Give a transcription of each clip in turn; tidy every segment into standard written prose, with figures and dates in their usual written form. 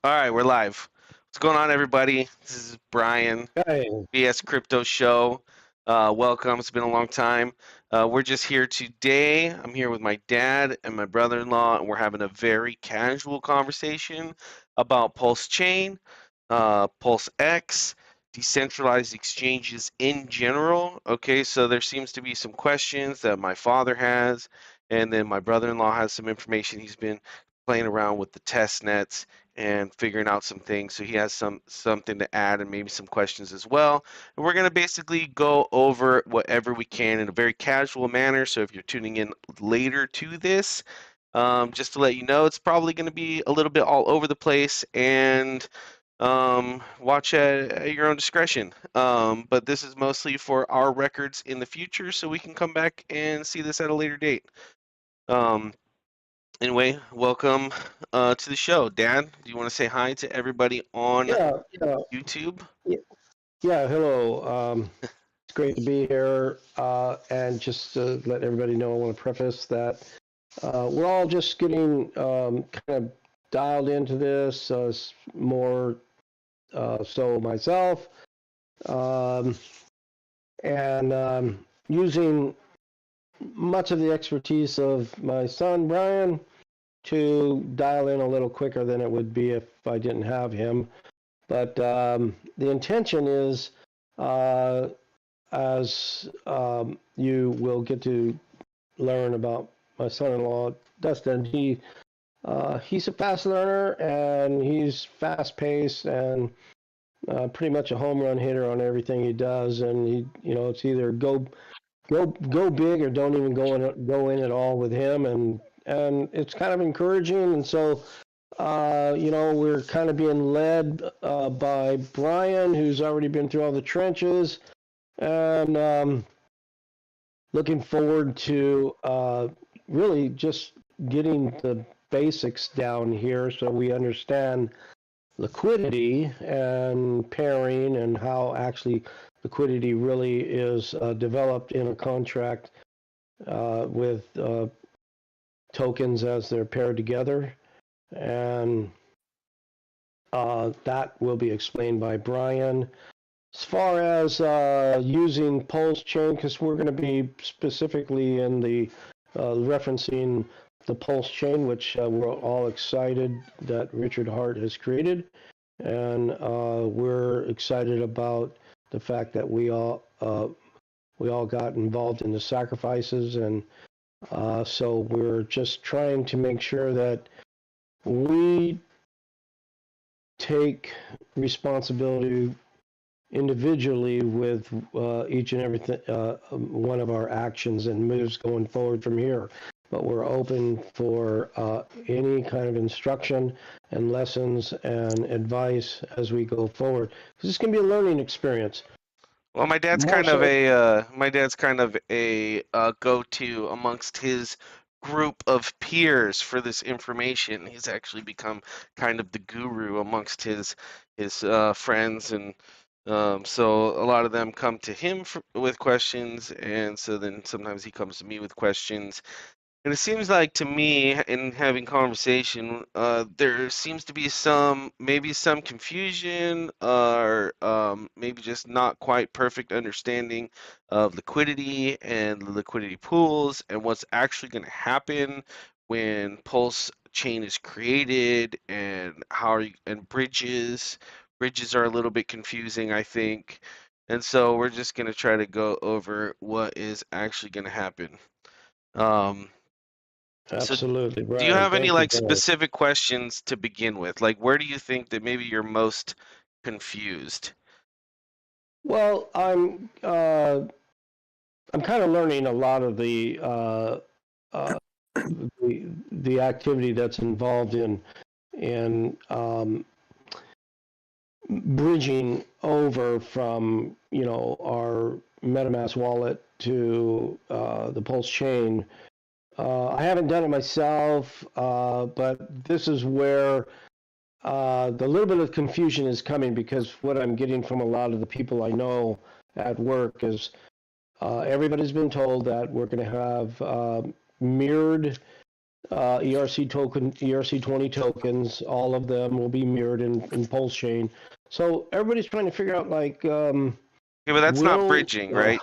All right, we're live. What's going on, everybody? This is Brian, Hey, BS Crypto Show. Welcome. It's been a long time. We're just here today. I'm here with my dad and my brother-in-law, and we're having a very casual conversation about Pulse Chain, Pulse X, decentralized exchanges in general. Okay, so there seems to be some questions that my father has, and then my brother-in-law has some information. He's been playing around with the test nets and figuring out some things. So he has something to add and maybe some questions as well. And we're going to basically go over whatever we can in a very casual manner. So if you're tuning in later to this, just to let you know, it's probably going to be a little bit all over the place and watch at your own discretion. But this is mostly for our records in the future so we can come back and see this at a later date. Anyway, welcome to the show. Dad, do you want to say hi to everybody on yeah, yeah, YouTube? y- yeah. Hello. It's great to be here. And just to let everybody know, I want to preface that we're all just getting kind of dialed into this. It's more so myself, um, and using much of the expertise of my son Brian to dial in a little quicker than it would be if I didn't have him. But the intention is, uh, as you will get to learn about my son-in-law, Dustin, he's a fast learner and he's fast-paced and pretty much a home run hitter on everything he does. And it's either go big or don't even go in at all with him. And it's kind of encouraging. And so we're kind of being led by Brian, who's already been through all the trenches, and looking forward to really just getting the basics down here so we understand liquidity and pairing and how actually liquidity really is developed in a contract with tokens as they're paired together. And that will be explained by Brian. As far as using Pulse Chain, because we're going to be specifically in the referencing the Pulse Chain, which we're all excited that Richard Hart has created, and we're excited about the fact that we all got involved in the sacrifices, and so we're just trying to make sure that we take responsibility individually with each and every one of our actions and moves going forward from here. But we're open for any kind of instruction and lessons and advice as we go forward, because it's going to be a learning experience. Well, More so, my dad's kind of a go-to amongst his group of peers for this information. He's actually become kind of the guru amongst his friends, and so a lot of them come to him with questions, and so then sometimes he comes to me with questions. And it seems like to me, in having conversation, there seems to be maybe some confusion, or maybe just not quite perfect understanding of liquidity and the liquidity pools and what's actually going to happen when Pulse chain is created and and bridges. Bridges are a little bit confusing, I think. And so we're just going to try to go over what is actually going to happen. Um, so absolutely, do you Brian. have any Thank you like for that. specific questions to begin with? Like where do you think that maybe you're most confused? Well, I'm kind of learning a lot of uh, the activity that's involved in bridging over from our MetaMask wallet to the Pulse chain. I haven't done it myself, but this is where the little bit of confusion is coming, because what I'm getting from a lot of the people I know at work is everybody's been told that we're going to have mirrored ERC20 tokens. All of them will be mirrored in Pulse Chain. So everybody's trying to figure out like, Okay, but that's not will bridging, right?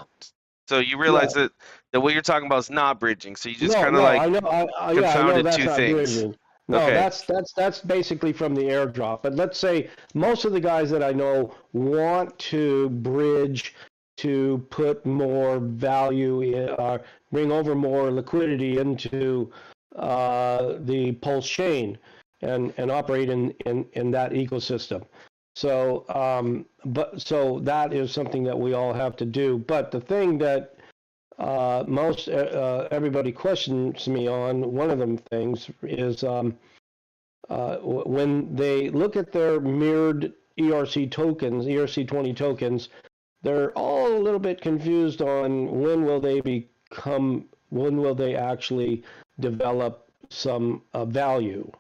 So you realize yeah. that what you're talking about is not bridging. So you just No, kind of no, like I know, yeah, I know confounded that's two not things. bridging. No, Okay. that's basically from the airdrop. But let's say most of the guys that I know want to bridge to put more value in, bring over more liquidity into the Pulse chain and operate in that ecosystem. So, but so that is something that we all have to do. But the thing that most everybody questions me on. One of them things is when they look at their mirrored ERC tokens, ERC20 tokens, they're all a little bit confused on when will they actually develop some value.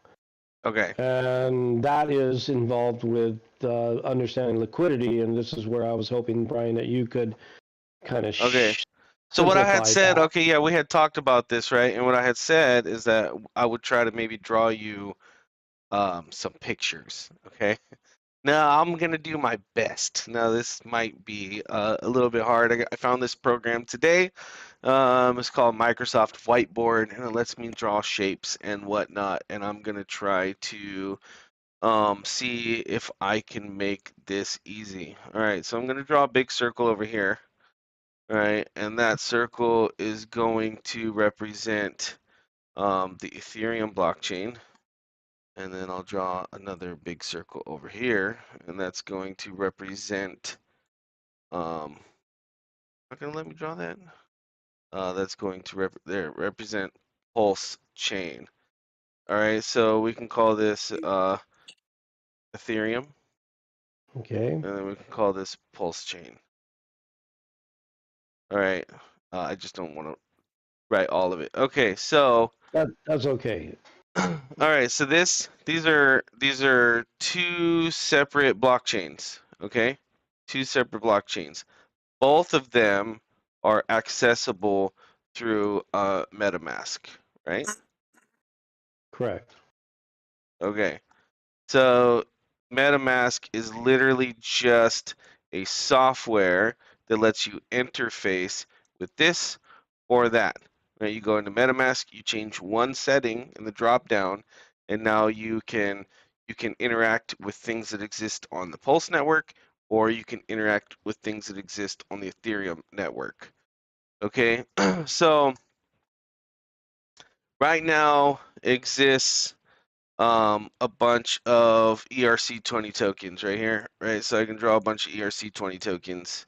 Okay. And that is involved with understanding liquidity. And this is where I was hoping, Brian, that you could kind of Okay. So what I had simplify said, that. okay, yeah, we had talked about this, right? And what I had said is that I would try to maybe draw you some pictures. Okay. Now I'm gonna do my best. Now this might be a little bit hard. I found this program today. It's called Microsoft Whiteboard, and it lets me draw shapes and whatnot. And I'm gonna try to see if I can make this easy. All right, so I'm gonna draw a big circle over here. All right, and that circle is going to represent the Ethereum blockchain. And then I'll draw another big circle over here, and that's going to represent, not gonna let me draw that. That's going to represent Pulse chain. All right, so we can call this Ethereum, Okay. and then we can call this Pulse chain. All right, I just don't want to write all of it. Okay, so That's okay. all right, so these are two separate blockchains. Okay, two separate blockchains. Both of them are accessible through MetaMask, right? Correct. Okay. So MetaMask is literally just a software that lets you interface with this or that. Right? You go into MetaMask, you change one setting in the drop down, and now you can interact with things that exist on the Pulse network, or you can interact with things that exist on the Ethereum network. Okay, so right now exists a bunch of ERC20 tokens right here, right? So I can draw a bunch of ERC20 tokens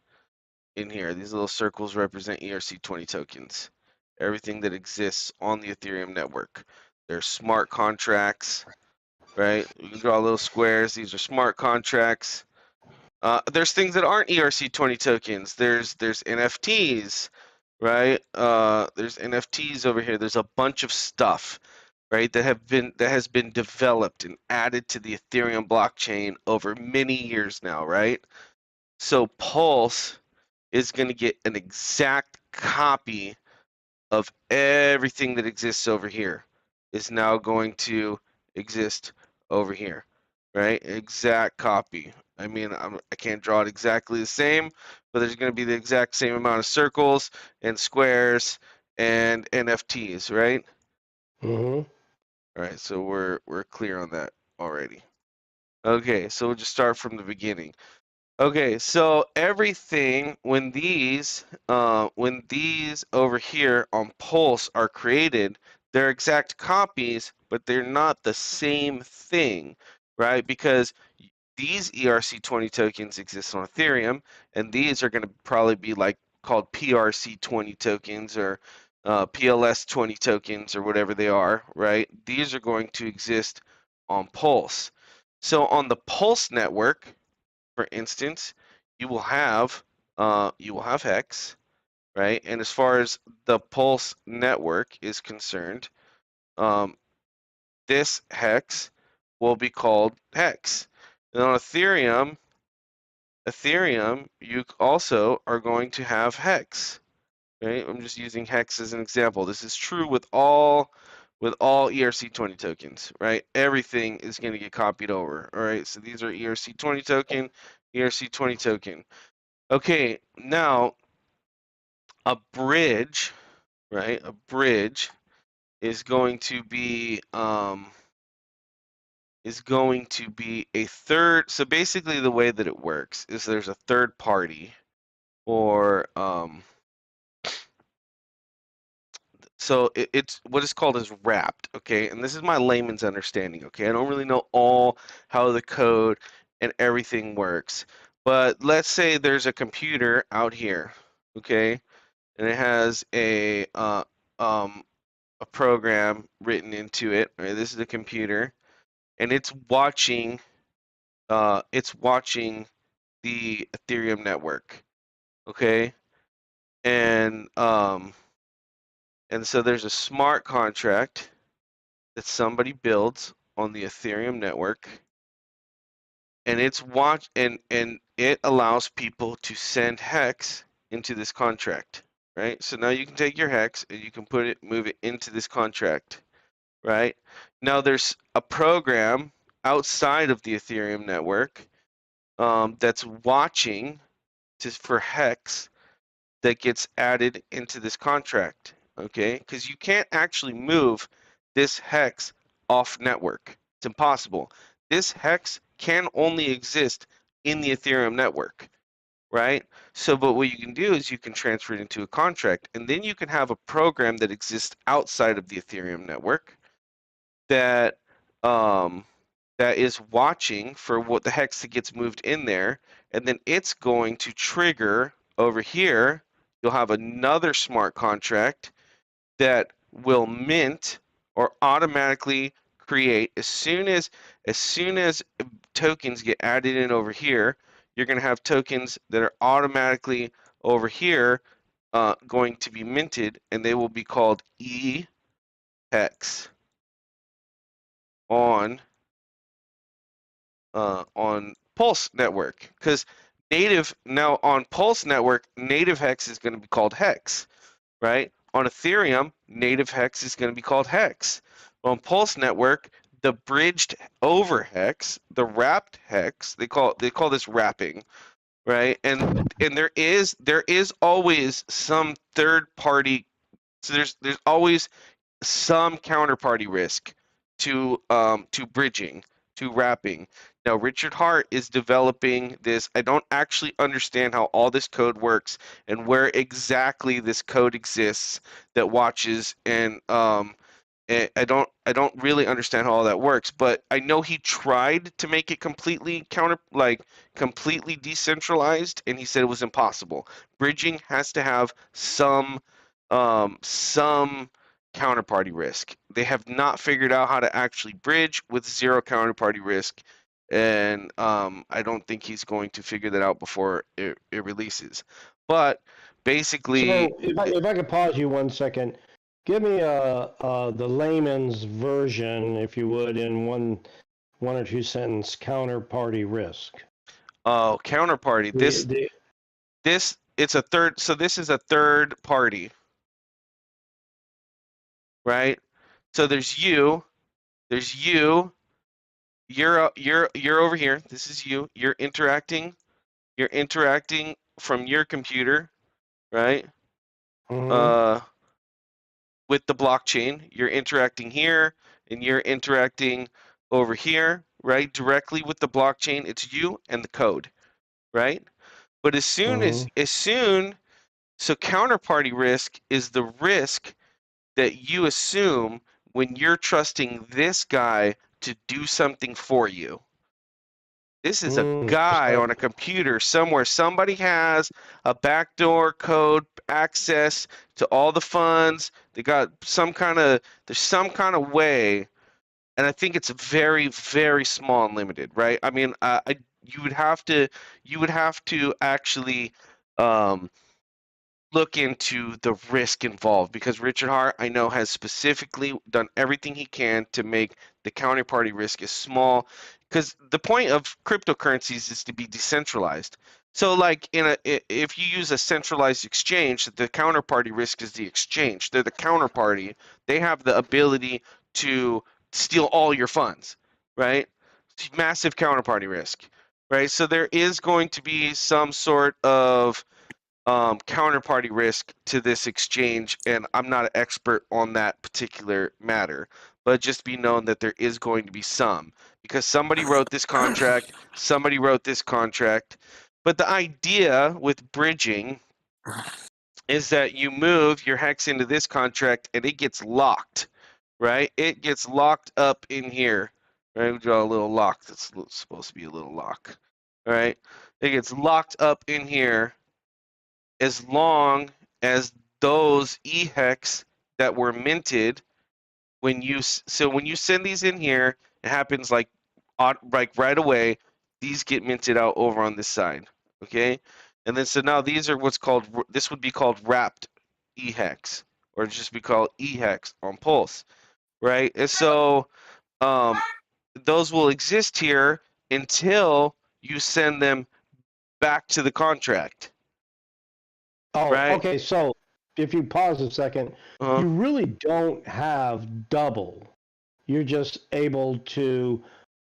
in here. These little circles represent ERC20 tokens. Everything that exists on the Ethereum network. There's smart contracts, right? We can draw little squares. These are smart contracts. There's things that aren't ERC20 tokens. There's NFTs, right? There's NFTs over here. There's a bunch of stuff, right, that has been developed and added to the Ethereum blockchain over many years now, right? So Pulse is going to get an exact copy of everything that exists over here is now going to exist over here, right? Exact copy. I mean, I can't draw it exactly the same, but there's going to be the exact same amount of circles and squares and NFTs, right? Mm-hmm. All right, so we're clear on that already. Okay, so we'll just start from the beginning. Okay, so everything when these over here on Pulse are created, they're exact copies, but they're not the same thing, right? Because these ERC20 tokens exist on Ethereum, and these are going to probably be like called PRC20 tokens or PLS20 tokens or whatever they are, right? These are going to exist on Pulse. So on the Pulse network, for instance, you will have Hex, right? And as far as the Pulse network is concerned, um, this hex will be called hex. And on Ethereum, you also are going to have hex, right? I'm just using hex as an example. This is true with all with all ERC20 tokens, right? Everything is going to get copied over, all right? So these are ERC20 token, ERC20 token. Okay, now a bridge, right? A bridge is going to be a third. So basically, the way that it works is there's a third party, or so it's what is called as wrapped, okay? And this is my layman's understanding, okay? I don't really know all how the code and everything works, but let's say there's a computer out here, okay? And it has a program written into it. Right? This is a computer, and it's watching the Ethereum network, okay? And so there's a smart contract that somebody builds on the Ethereum network, and it allows people to send hex into this contract, right? So now you can take your hex and you can move it into this contract, right? Now there's a program outside of the Ethereum network that's watching for hex that gets added into this contract, okay? Because you can't actually move this hex off network. It's impossible. This hex can only exist in the Ethereum network, right? So, but what you can do is you can transfer it into a contract, and then you can have a program that exists outside of the Ethereum network that um, that is watching for what the hex that gets moved in there, and then it's going to trigger over here. You'll have another smart contract that will mint or automatically create as soon as tokens get added in over here. You're going to have tokens that are automatically over here going to be minted, and they will be called hex on Pulse Network, because now on Pulse Network, native hex is going to be called hex, right? On Ethereum, native hex is going to be called hex. On Pulse Network, the bridged over hex, the wrapped hex, they call this wrapping, right? And there is always some third party. So there's always some counterparty risk to bridging, to wrapping. Now Richard Hart is developing this. I don't actually understand how all this code works and where exactly this code exists that watches and I don't really understand how all that works, but I know he tried to make it completely decentralized, and he said it was impossible. Bridging has to have some counterparty risk. They have not figured out how to actually bridge with zero counterparty risk, and I don't think he's going to figure that out before it releases. But basically, So if I could pause you 1 second, give me the layman's version, if you would, in one or two sentence counterparty risk. counterparty. The, the, It's a third. So this is a third party, right? So there's you. There's you. You're over here. This is you. You're interacting. You're interacting from your computer, right? mhm, Uh, with the blockchain. You're interacting here, and you're interacting over here, right? Directly with the blockchain. It's you and the code, right? But mhm, so counterparty risk is the risk that you assume when you're trusting this guy to do something for you. This is a just guy like, on a computer somewhere. Somebody has a backdoor code access to all the funds. There's some kind of way, and I think it's very, very small and limited, right? I mean, you would have to actually um, look into the risk involved, because Richard Hart, I know, has specifically done everything he can to make the counterparty risk as small, because the point of cryptocurrencies is to be decentralized. So like if you use a centralized exchange, the counterparty risk is the exchange. They're the counterparty. They have the ability to steal all your funds, right? Massive counterparty risk, right? So there is going to be some sort of counterparty risk to this exchange, and I'm not an expert on that particular matter, but just be known that there is going to be some, because somebody wrote this contract, somebody wrote this contract, but the idea with bridging is that you move your hex into this contract and it gets locked, right? It gets locked up in here, right? We draw a little lock that's supposed to be a little lock, all right? It gets locked up in here as long as those EHEX that were minted when you when you send these in here, it happens like right away. These get minted out over on this side, okay? And then so now these are what's called, this would be called wrapped EHEX, or just be called EHEX on Pulse, right? And so those will exist here until you send them back to the contract, Oh, right? okay. So if you pause a second, Uh-huh. you really don't have double. You're just able to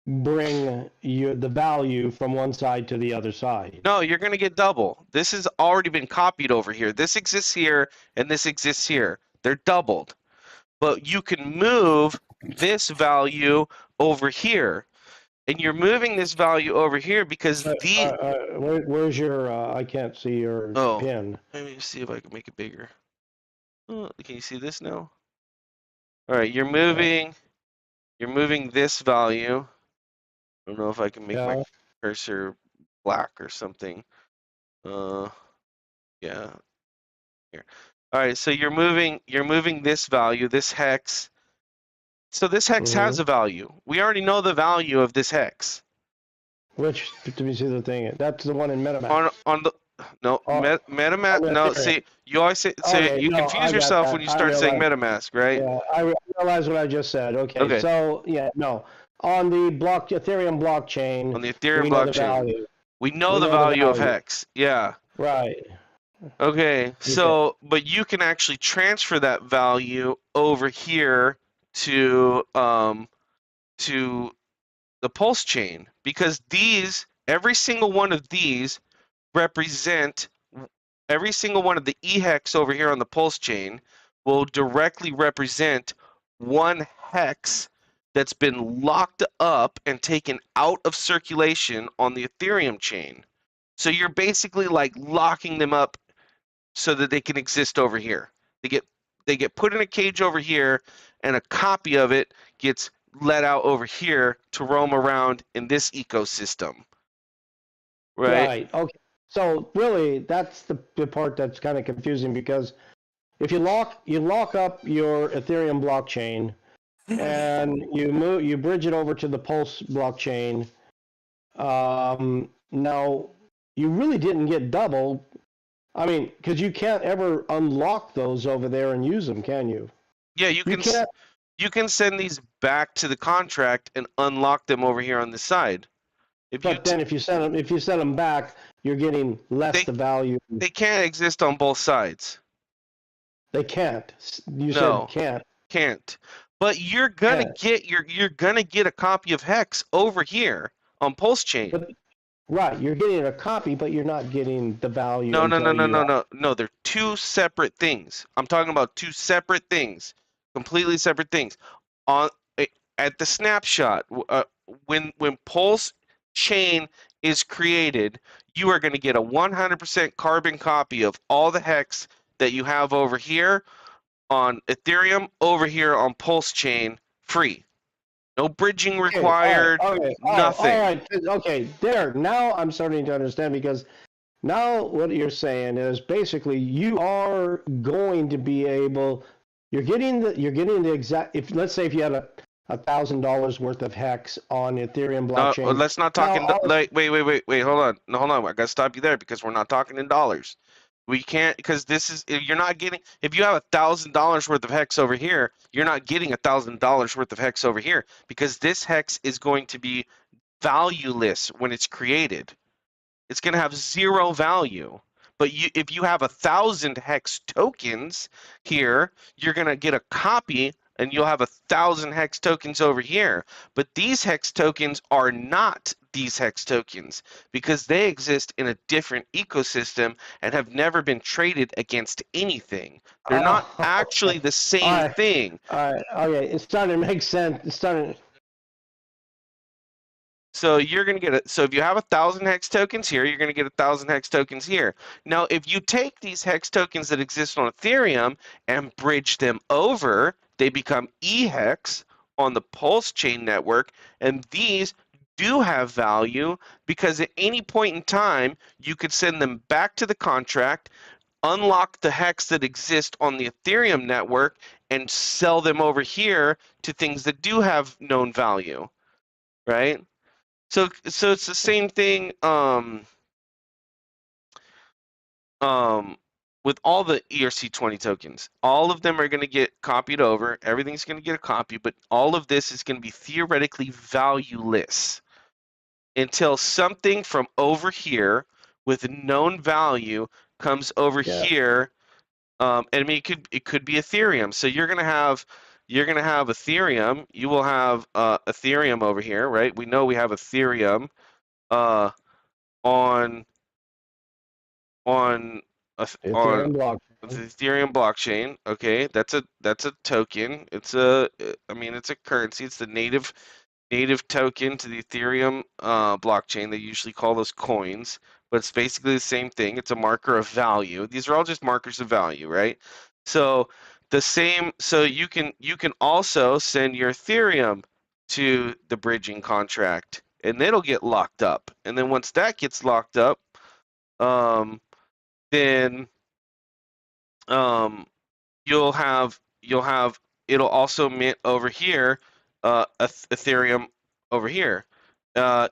bring the value from one side to the other side. No, you're going to get double. This has already been copied over here. This exists here and this exists here. They're doubled. But you can move this value over here. And you're moving this value over here because Where's your? I can't see your oh, pin. let me see if I can make it bigger. Oh, can you see this now? All right, you're moving this value. I don't know if I can make my Yeah. cursor black or something. Yeah. Here. All right, so you're moving this value, this hex. So this hex has a value. We already know the value of this hex. Which, let me see the thing. That's the one in MetaMask. On the no MetaMask. No, see, you always say Okay, you no, confuse I got yourself that. when you I start saying realize. MetaMask, right? Yeah, I realize what I just said. Okay, Okay. so yeah, no, on the Ethereum blockchain, On the Ethereum we know the blockchain, value. we know We the know the value of value. hex. Yeah. Right. Okay. Okay. So, but you can actually transfer that value over here to the pulse chain, because every single one of these represent, every single one of the EHEX over here on the pulse chain will directly represent one hex that's been locked up and taken out of circulation on the Ethereum chain. So you're basically like locking them up so that they can exist over here. They get put in a cage over here, and a copy of it gets let out over here to roam around in this ecosystem. Right? Okay. So really, that's the part that's kind of confusing, because if you lock up your Ethereum blockchain and you bridge it over to the Pulse blockchain. Now you really didn't get double. I mean, because you can't ever unlock those over there and use them, can you? Yeah, You can't. you can send these back to the contract and unlock them over here on the side. But then if you send them back, you're getting less they the value. they can't exist on both sides. They can't. You No, said can't. But you're gonna get you're gonna get a copy of Hex over here on Pulse Chain. But, right, you're getting a copy, but you're not getting the value. No. They're two separate things. I'm talking about two separate things, completely separate things. On at the snapshot, when Pulse Chain is created, you are going to get a 100% carbon copy of all the hex that you have over here on Ethereum, over here on Pulse Chain, free. No bridging required. Okay. Nothing. All right. Okay. There. Now I'm starting to understand, because now what you're saying is basically you are going to be able. You're getting the exact. If let's say if you had $1,000 worth of hex on Ethereum blockchain. No, let's not talk in. Wait. Hold on. No, hold on. I gotta stop you there, because we're not talking in dollars. We can't, because this is, you're not getting, if you have $1,000 worth of hex over here, you're not getting $1,000 worth of hex over here, because this hex is going to be valueless when it's created. it's going to have zero value. But if you have 1,000 hex tokens here, you're going to get a copy and you'll have 1,000 hex tokens over here. But these hex tokens are not these hex tokens because they exist in a different ecosystem and have never been traded against anything. They're not Oh, actually okay. the All same right. thing. All right. Okay. It's starting to make sense. It's starting. So you're going to get so if you have 1,000 hex tokens here, you're going to get 1,000 hex tokens here. Now, if you take these hex tokens that exist on Ethereum and bridge them over, they become eHex on the Pulse chain network, and these do have value because at any point in time, you could send them back to the contract, unlock the hex that exist on the Ethereum network, and sell them over here to things that do have known value, right? So it's the same thing um, with all the ERC20 tokens. All of them are going to get copied over. Everything's going to get a copy, but all of this is going to be theoretically valueless until something from over here with known value comes over Yeah. here. And I mean, it could be Ethereum. So you're gonna have Ethereum. You will have Ethereum over here, right? We know we have Ethereum uh, on on on Ethereum the blockchain. Ethereum blockchain. Okay, that's a token. It's a I mean it's a currency. It's the native token to the Ethereum blockchain. They usually call those coins, but it's basically the same thing. It's a marker of value. These are all just markers of value, right? So so you can also send your Ethereum to the bridging contract, and it'll get locked up. And then once that gets locked up, um, then um, you'll have it'll also mint over here Ethereum over here.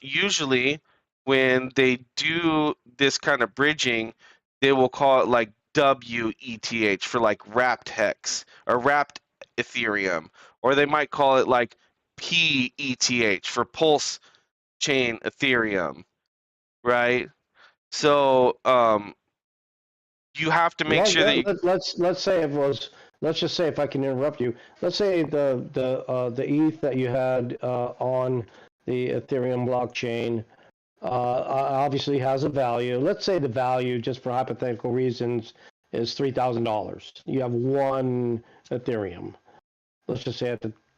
Usually when they do this kind of bridging, they will call it like WETH for like wrapped hex or wrapped Ethereum, or they might call it like PETH for pulse chain Ethereum, right? So you have to make Well, sure that you, let's say it was. Let's just say if I can interrupt you. Let's say the ETH that you had on the Ethereum blockchain obviously has a value. Let's say the value, just for hypothetical reasons, is $3,000. You have one Ethereum. Let's just say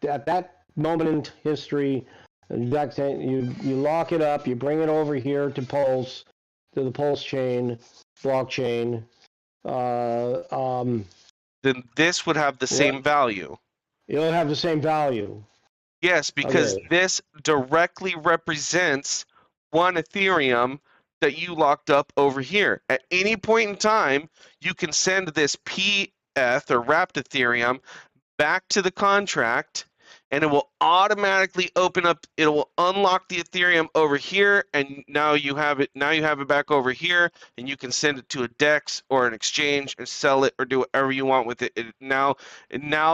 at that moment in history, you lock it up, you bring it over here to the Pulse chain, blockchain. Uh, um, then this would have the what same value. it'll have the same value. Yes, because Okay, this directly represents one Ethereum that you locked up over here. At any point in time, you can send this PETH or wrapped Ethereum back to the contract, and it will automatically open up, it will unlock the Ethereum over here, and now you have it back over here, and you can send it to a DEX or an exchange and sell it or do whatever you want with it. Now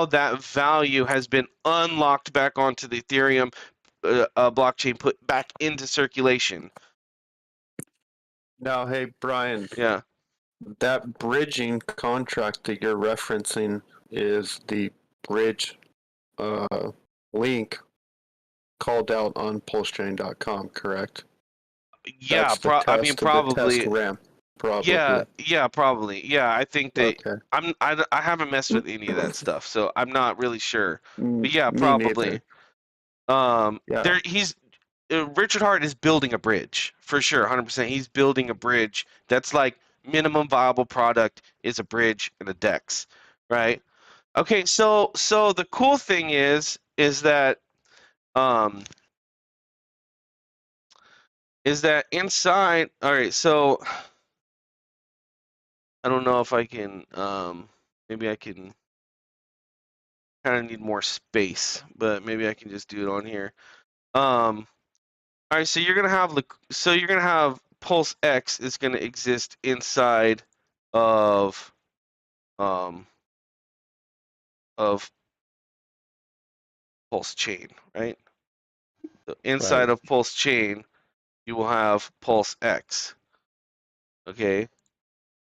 that value has been unlocked back onto the Ethereum blockchain, put back into circulation. Now, hey, Brian, Yeah. that bridging contract that you're referencing is the bridge link called out on pulsechain.com, correct? Yeah, That's the I mean, test of the test probably. ramp, Yeah, probably. yeah, probably. Yeah, I think that Okay. I haven't messed with any of that stuff, so I'm not really sure. But yeah, Me probably. neither. Yeah. Richard Hart is building a bridge for sure, 100%. He's building a bridge that's like minimum viable product is a bridge and a DEX, right? Okay, so the cool thing um is that inside, all right, so I don't know if I can maybe I can kind of need more space, but maybe I can just do it on here. All right, so you're gonna have Pulse X is gonna exist inside of um of Pulse Chain, right? So inside right. of Pulse Chain, you will have Pulse X. Okay,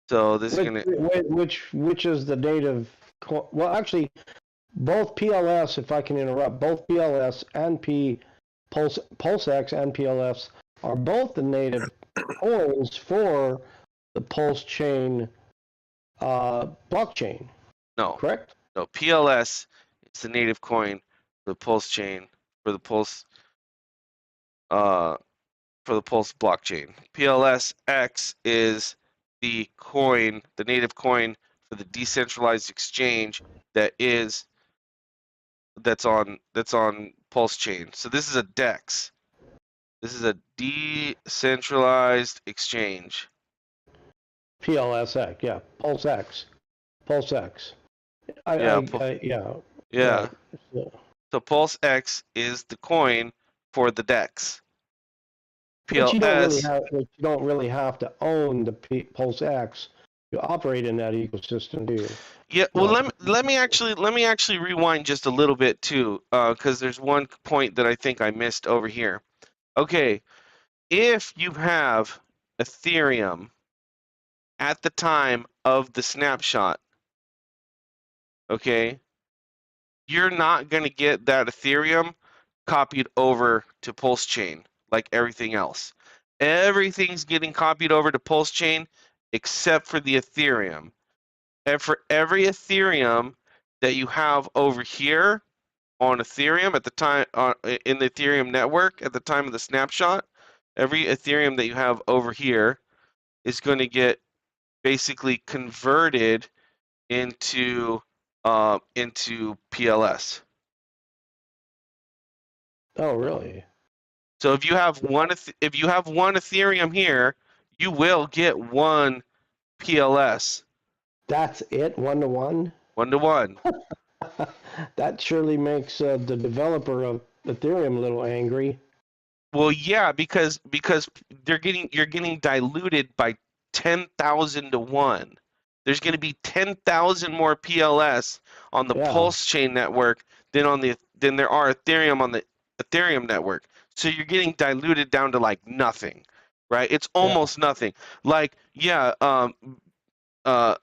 so this is Which gonna. which is the native? Well, actually, both PLS, if I can interrupt, both PLS and PulseX and PLS are both the native coins for the Pulse chain blockchain. No, Correct? no. PLS is the native coin for the Pulse chain for the Pulse uh for the Pulse blockchain. PLSX is the coin, the native coin for the decentralized exchange that is that's on Pulse chain. So this is a DEX. This is a decentralized exchange. PLSX, yeah, PulseX. Yeah, Yeah, yeah. right. So, So Pulse X is the coin for the DEX. but PLS. you don't really have to own the PulseX to operate in that ecosystem, do you? Yeah, well, No. let me actually rewind just a little bit too, because there's one point that I think I missed over here. Okay, if you have Ethereum at the time of the snapshot, okay, you're not going to get that Ethereum copied over to Pulse Chain like everything else. Everything's getting copied over to Pulse Chain except for the Ethereum. And for every Ethereum that you have over here on Ethereum at the time in the Ethereum network at the time of the snapshot, every Ethereum that you have over here is going to get basically converted into PLS. Oh, really? So if you have one Ethereum here, you will get one PLS That's it, 1-to-1? 1-to-1. That surely makes the developer of Ethereum a little angry. Well, yeah, because you're getting diluted by 10,000 to 1. There's going to be 10,000 more PLS on the Yeah, Pulse chain network than there are Ethereum on the Ethereum network. So you're getting diluted down to like nothing, right? It's yeah, almost nothing. Like, yeah, uh,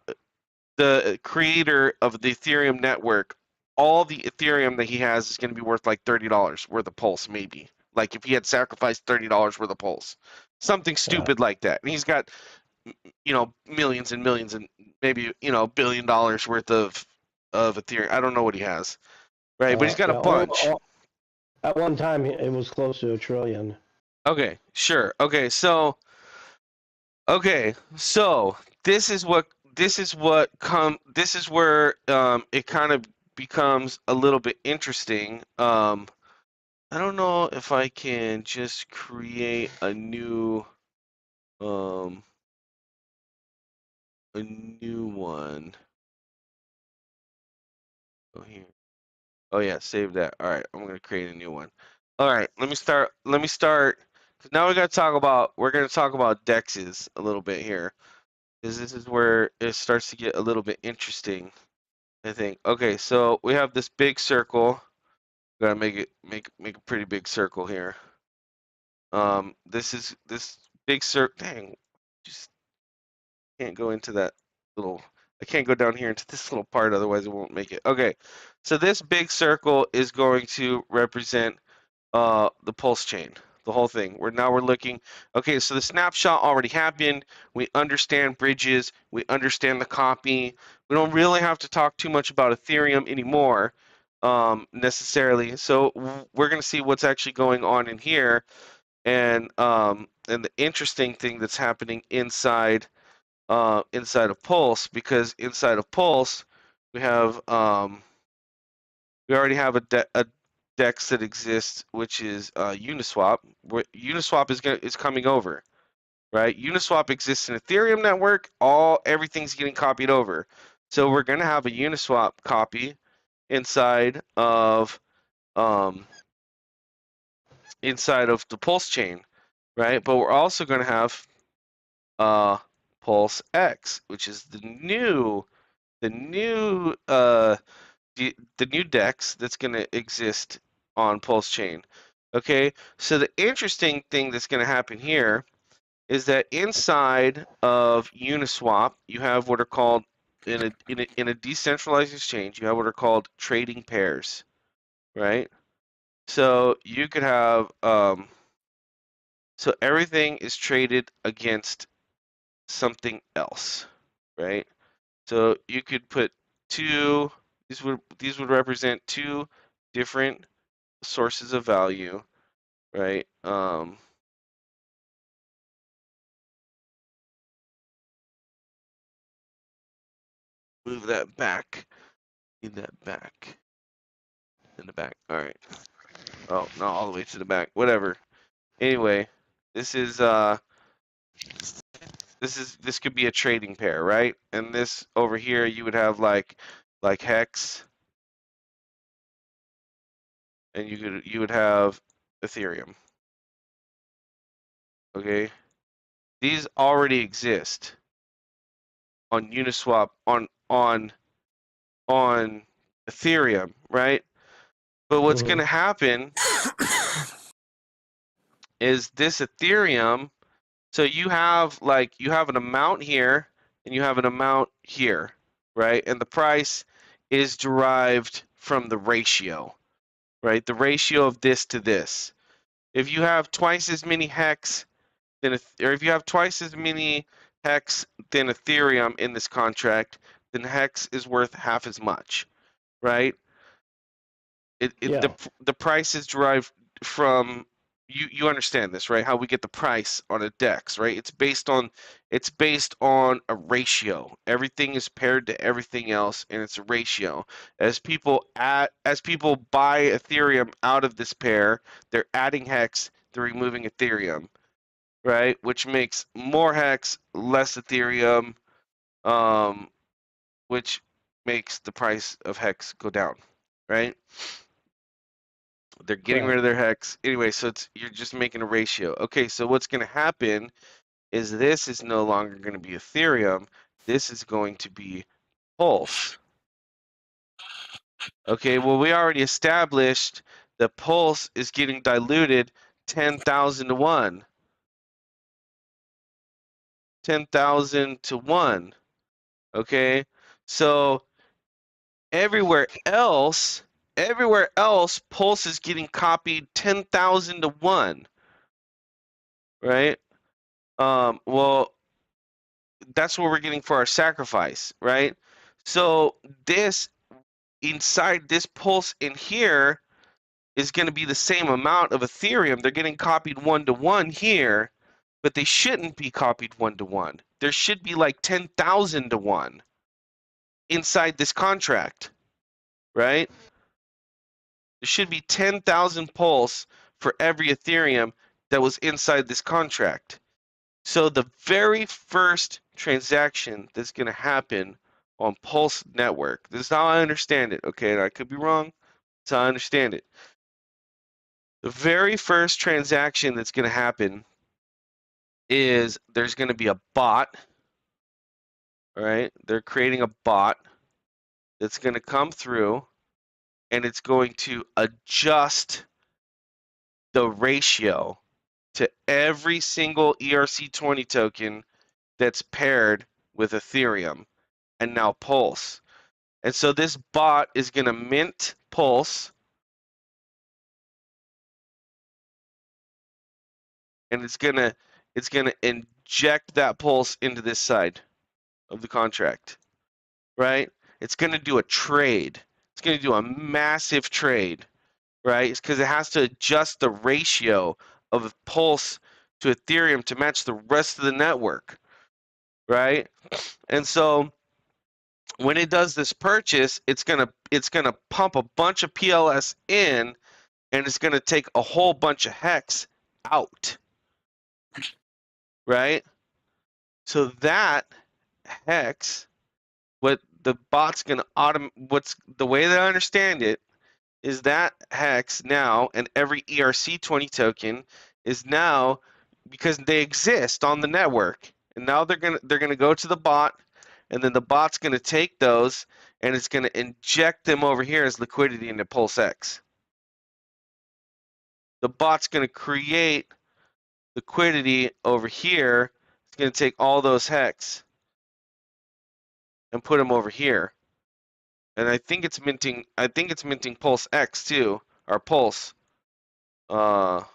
the creator of the Ethereum network, all the Ethereum that he has is going to be worth like $30 worth of Pulse, maybe. Like if he had sacrificed $30 worth of Pulse, something yeah, stupid like that. And he's got, millions and millions and maybe $1 billion worth of Ethereum. I don't know what he has, right? But he's got a yeah. bunch. At one time, it was close to $1 trillion. Okay, sure. Okay, so this is where it kind of becomes a little bit interesting. I don't know if I can just create um a new one. Oh here. Oh yeah, save that. All right, I'm gonna create a new one. All right, let me start. Cause now we're gonna talk about dexes a little bit here, because this is where it starts to get a little bit interesting, I think. Okay, so we have this big circle. Gotta make a pretty big circle here. This big circle. Dang, just can't go into that little. I can't go down here into this little part, otherwise it won't make it. Okay, so this big circle is going to represent the pulse chain, the whole thing. We're looking. Okay, so the snapshot already happened. We understand bridges. We understand the copy. We don't really have to talk too much about Ethereum anymore, necessarily. So we're going to see what's actually going on in here, and the interesting thing that's happening inside of Pulse, because inside of Pulse we have we already have a DEX that exists, which is Uniswap. Where Uniswap is coming over, right? Uniswap exists in Ethereum network. Everything's getting copied over, so we're gonna have a Uniswap copy inside of um, the Pulse chain, right? But we're also gonna have Pulse X, which is the new the new DEX that's going to exist on Pulse Chain. Okay, so the interesting thing that's going to happen here is that inside of Uniswap, you have what are called in a decentralized exchange, you have what are called trading pairs, right? So you could have so everything is traded against something else, right? So you could put two. These would represent two different sources of value, right? Move that back. Need that back. In the back. All right. Oh, not all the way to the back. Whatever. Anyway, this could be a trading pair, right? And this over here, you would have like Hex, and you would have Ethereum. Okay, these already exist on Uniswap on Ethereum, right? But what's going to happen is this Ethereum. So you have an amount here and you have an amount here, right? And the price is derived from the ratio, right? The ratio of this to this. If you have twice as many hex or if you have twice as many hex than Ethereum in this contract, then hex is worth half as much, right? Yeah. The price is derived from you understand this, right? How we get the price on a DEX, right? It's based on a ratio. Everything is paired to everything else, and it's a ratio. As people buy Ethereum out of this pair, they're adding hex, they're removing Ethereum, right? Which makes more hex, less Ethereum, which makes the price of hex go down, right? They're getting rid of their hex. Anyway, so you're just making a ratio. Okay, so what's going to happen is this is no longer going to be Ethereum. This is going to be Pulse. Okay, well, we already established that Pulse is getting diluted 10,000 to 1. 10,000 to 1. Okay, so everywhere else, Pulse is getting copied 10,000 to 1. Right? Well, that's what we're getting for our sacrifice, right? So this inside this pulse in here is going to be the same amount of Ethereum. They're getting copied 1-to-1 here, but they shouldn't be copied 1-to-1. There should be like 10,000 to 1 inside this contract, right? There should be 10,000 pulse for every Ethereum that was inside this contract. So the very first transaction that's going to happen on Pulse Network, this is how I understand it, okay? And I could be wrong. That's how I understand it. The very first transaction that's going to happen is there's going to be a bot, all right? They're creating a bot that's going to come through and it's going to adjust the ratio to every single ERC20 token that's paired with Ethereum and now Pulse. And so this bot is going to mint Pulse, and it's going to inject that Pulse into this side of the contract, right? It's going to do a trade. It's going to do a massive trade, right? It's because it has to adjust the ratio of Pulse to Ethereum to match the rest of the network, right? And so when it does this purchase, it's gonna pump a bunch of PLS in, and it's gonna take a whole bunch of hex out, right? So that hex, what the bot's gonna what's the way that I understand it is that hex now and every ERC20 token is now because they exist on the network, and now they're gonna go to the bot, and then the bot's gonna take those and it's gonna inject them over here as liquidity into PulseX. The bot's gonna create liquidity over here. It's going to take all those hex and put them over here. And I think it's minting Pulse X too, or Pulse. Not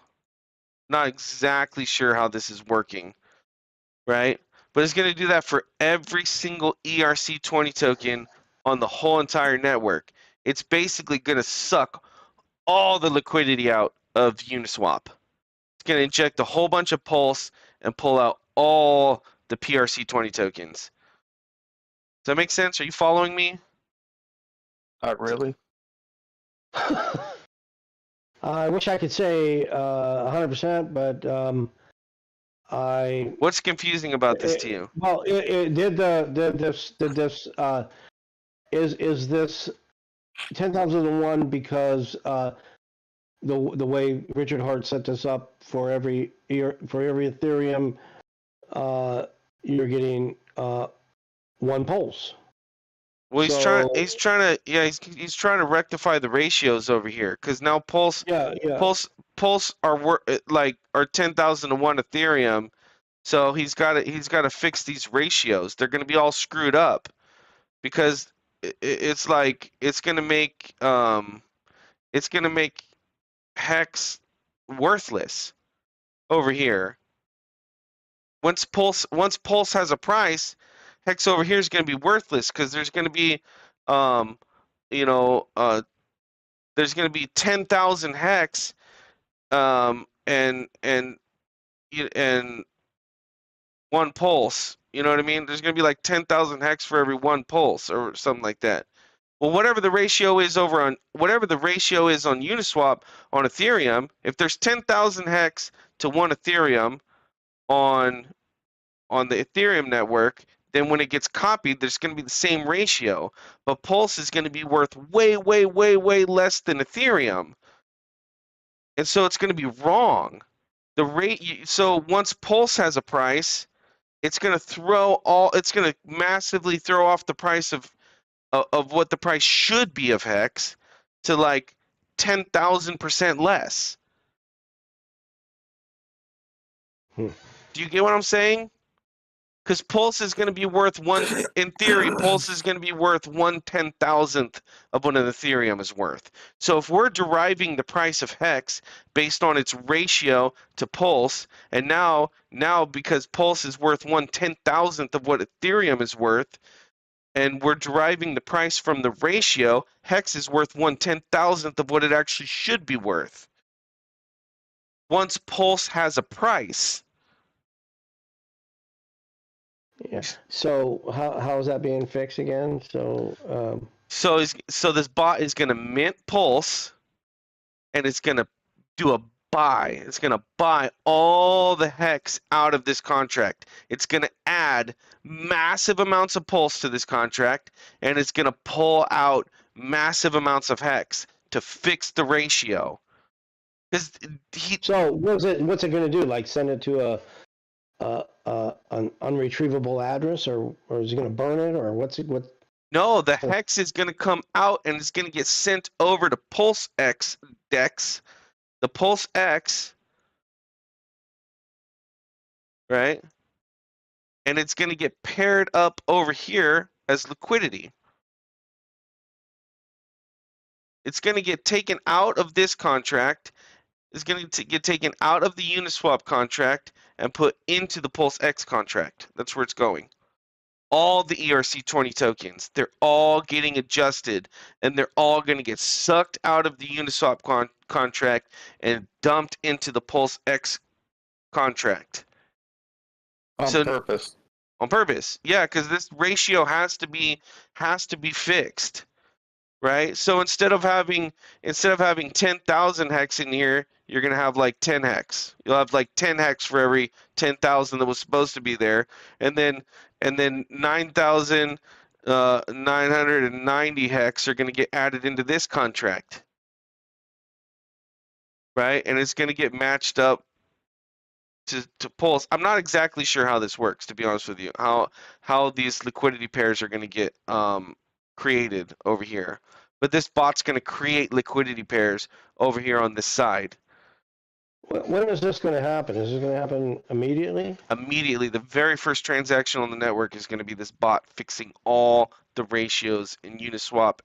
exactly sure how this is working, right? But it's going to do that for every single ERC20 token on the whole entire network. It's basically going to suck all the liquidity out of Uniswap. It's going to inject a whole bunch of Pulse and pull out all the PRC20 tokens. Does that make sense? Are you following me? Not really. I wish I could say 100%, but What's confusing about this to you? Well, is this 10,001 because the way Richard Hart set this up for every Ethereum, you're getting one pulse. Well, he's trying to rectify the ratios over here because now Pulse are 10,000 to 1 Ethereum, so he's got to fix these ratios. They're going to be all screwed up because it's going to make Hex worthless over here. Once Pulse has a price, Hex over here is going to be worthless because there's going to be there's going to be 10,000 hex, and one pulse. You know what I mean? There's going to be like 10,000 hex for every one pulse or something like that. Well, whatever the ratio is on Uniswap on Ethereum, if there's 10,000 hex to one Ethereum on the Ethereum network, then when it gets copied, there's going to be the same ratio. But Pulse is going to be worth way, way, way, way less than Ethereum. And so it's going to be wrong. So once Pulse has a price, it's going to massively throw off the price of what the price should be of Hex to like 10,000% less. Do you get what I'm saying? Because Pulse is going to be worth in theory, Pulse is going to be worth 1/10,000th of what an Ethereum is worth. So if we're deriving the price of Hex based on its ratio to Pulse, and now because Pulse is worth 1/10,000th of what Ethereum is worth, and we're deriving the price from the ratio, Hex is worth 1/10,000th of what it actually should be worth. Once Pulse has a price. Yeah. So how is that being fixed again? So so this bot is going to mint Pulse, and it's going to do a buy. It's going to buy all the hex out of this contract. It's going to add massive amounts of Pulse to this contract, and it's going to pull out massive amounts of hex to fix the ratio. So what's it going to do? Like send it to an unretrievable address, or is it going to burn it, or what? No, the hex is going to come out and it's going to get sent over to Pulse X DEX. The Pulse X, right? And it's going to get paired up over here as liquidity. It's going to get taken out of this contract. It's going to get taken out of the Uniswap contract and put into the Pulse X contract. That's where it's going. All the ERC20 tokens, they're all getting adjusted, and they're all going to get sucked out of the Uniswap contract and dumped into the Pulse X contract. On purpose. On purpose, yeah, because this ratio has to be fixed, right? So instead of having 10,000 hex in here, you're gonna have like 10 hex. You'll have like 10 hex for every 10,000 that was supposed to be there, and then 9,990 hex are gonna get added into this contract, right? And it's gonna get matched up to Pulse. I'm not exactly sure how this works, to be honest with you. How these liquidity pairs are gonna get created over here. But this bot's going to create liquidity pairs over here on this side. When is this going to happen? Is this going to happen immediately? Immediately, the very first transaction on the network is going to be this bot fixing all the ratios in Uniswap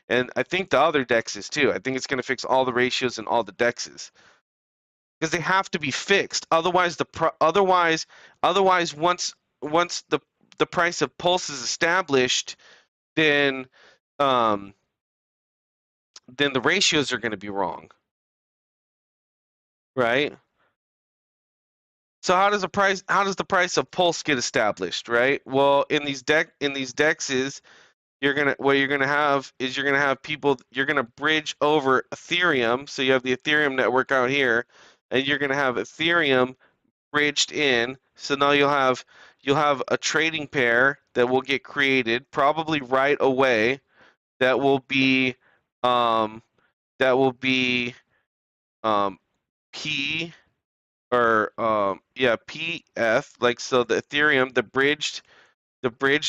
and I think the other DEXs too. I think it's going to fix all the ratios in all the DEXs because they have to be fixed. Otherwise, once the price of Pulse is established, then then the ratios are going to be wrong, right? So how does the price of Pulse get established, right? Well, in these DEXs, you're gonna have people, you're gonna bridge over Ethereum. So you have the Ethereum network out here, and you're gonna have Ethereum bridged in. So now you'll have a trading pair that will get created probably right away. That will be um, P or PF, like, so the Ethereum, the bridged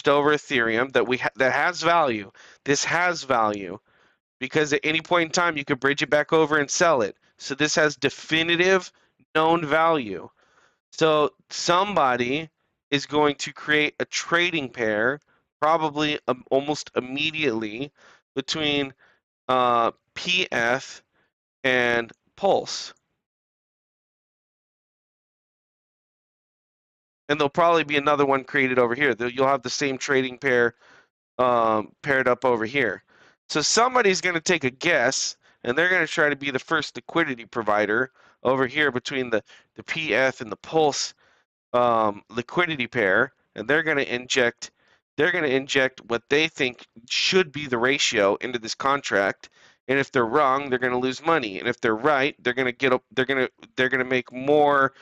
over Ethereum that has value. This has value because at any point in time you could bridge it back over and sell it. So this has definitive known value. So somebody is going to create a trading pair probably almost immediately between PF and Pulse. And there'll probably be another one created over here. You'll have the same trading pair paired up over here. So somebody's going to take a guess, and they're going to try to be the first liquidity provider over here between the PF and the Pulse liquidity pair, and they're going to inject what they think should be the ratio into this contract. And if they're wrong, they're going to lose money. And if they're right, they're going to make more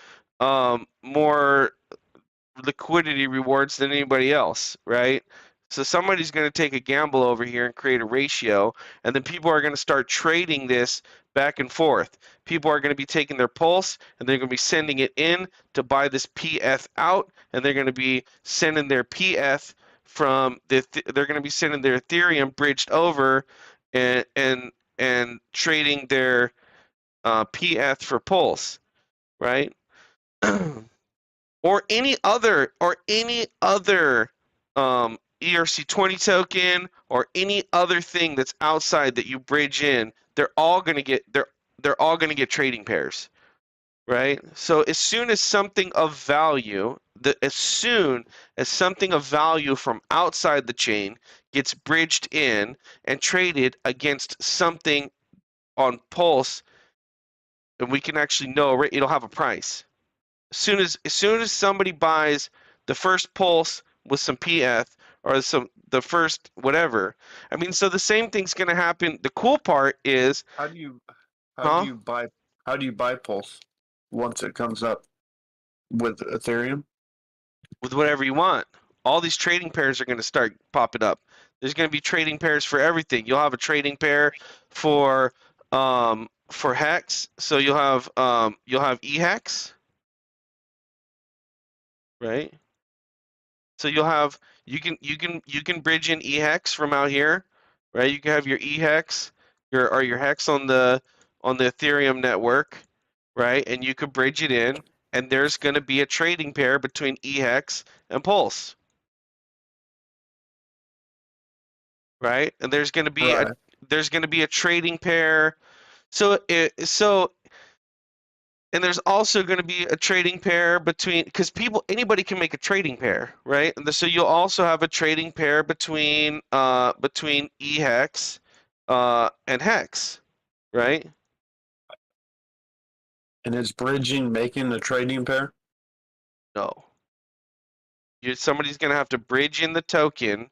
liquidity rewards than anybody else, right? So somebody's going to take a gamble over here and create a ratio, and then people are going to start trading this back and forth. People are going to be taking their Pulse, and they're going to be sending it in to buy this PF out, and they're going to be sending their PF from they're going to be sending their Ethereum bridged over, and trading their PF for Pulse, right? or any other ERC20 token or any other thing that's outside that you bridge in, they're all going to get trading pairs, right? So as soon as something of value, as soon as something of value from outside the chain gets bridged in and traded against something on Pulse, and we can actually know, it'll have a price. As soon as somebody buys the first Pulse with some PF or the first whatever, I mean, so the same thing's going to happen. The cool part is how do you buy Pulse once it comes up with Ethereum? With whatever you want. All these trading pairs are going to start popping up. There's going to be trading pairs for everything. You'll have a trading pair for Hex. So you'll have eHex, right? So you can bridge in eHex from out here, right? You can have your eHex your Hex on the Ethereum network, right? And you could bridge it in, and there's going to be a trading pair between eHex and Pulse, right? And there's going to be a trading pair. And there's also going to be a trading pair between, because anybody can make a trading pair, right? And so you'll also have a trading pair between eHex and Hex, right? And is bridging making a trading pair? No. Somebody's going to have to bridge in the token.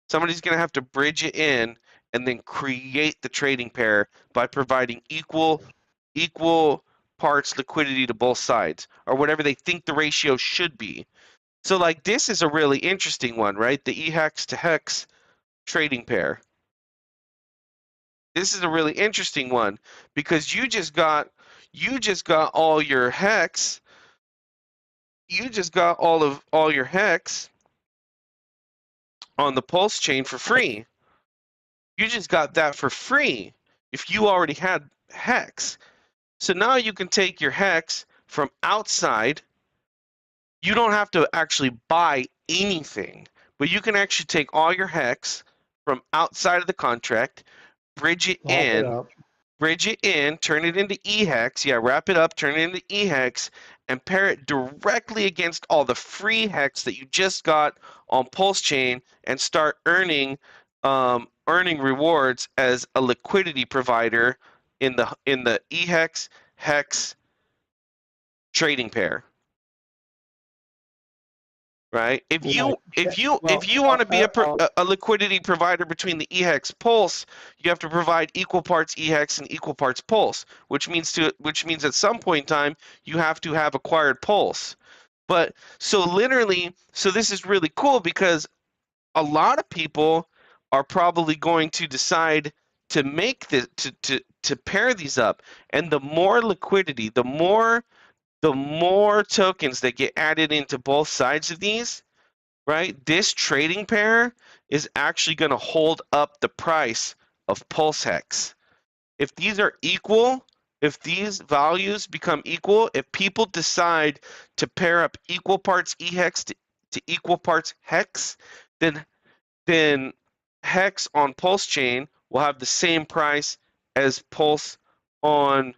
Somebody's going to have to bridge it in and then create the trading pair by providing equal parts liquidity to both sides, or whatever they think the ratio should be. So like this is a really interesting one, right? The eHex to Hex trading pair. This is a really interesting one because you just got all your Hex. You just got all your Hex on the Pulse chain for free. You just got that for free if you already had Hex. So now you can take your hex from outside. You don't have to actually buy anything, but you can actually take all your hex from outside of the contract, bridge it Wrap it in, up. turn it into ehex, wrap it up, turn it into ehex, and pair it directly against all the free hex that you just got on Pulse Chain, and start earning rewards as a liquidity provider in the ehex hex trading pair. Right? If you want to be a liquidity provider between the ehex pulse, you have to provide equal parts ehex and equal parts pulse, which means at some point in time you have to have acquired pulse. But so this is really cool, because a lot of people are probably going to decide to make this to pair these up, and the more liquidity, the more tokens that get added into both sides of these, right? This trading pair is actually going to hold up the price of Pulse Hex. If these are equal, if these values become equal, if people decide to pair up equal parts eHex to equal parts Hex, then Hex on Pulse Chain will have the same price as Pulse on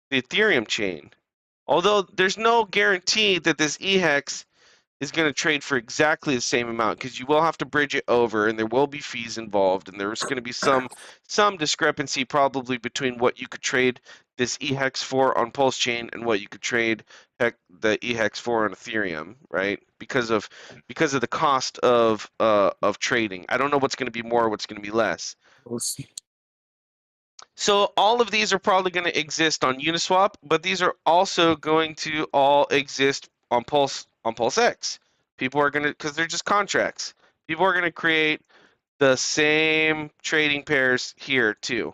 the Ethereum chain. Although there's no guarantee that this eHex is going to trade for exactly the same amount, because you will have to bridge it over, and there will be fees involved, and there's going to be some discrepancy probably between what you could trade this eHex for on Pulse Chain and what you could trade the eHex for on Ethereum, right? Because of the cost of trading. I don't know what's going to be more, what's going to be less. So all of these are probably going to exist on Uniswap, but these are also going to all exist on Pulse X. People are going to, because they're just contracts. People are going to create the same trading pairs here too.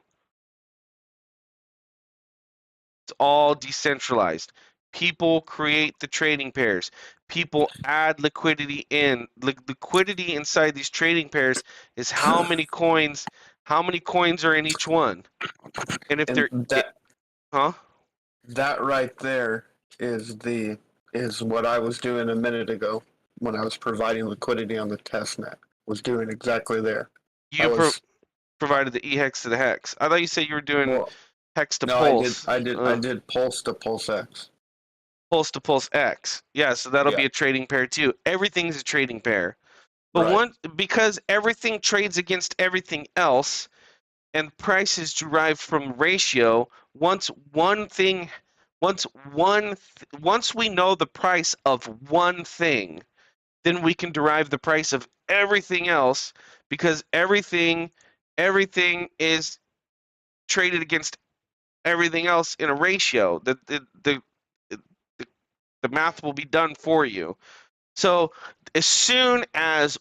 It's all decentralized. People create the trading pairs. People add liquidity in. Liquidity inside these trading pairs is how many coins are in each one. And if they're that right there is what I was doing a minute ago when I was providing liquidity on the testnet. Was doing exactly there. You provided the eHex to the hex. I thought you said you were doing hex to pulse. I did pulse to pulse X. Pulse to pulse X. Yeah, so that'll be a trading pair too. Everything's a trading pair. But because everything trades against everything else, and price is derived from ratio, once we know the price of one thing, then we can derive the price of everything else, because everything is traded against everything else in a ratio. The math will be done for you. So as soon as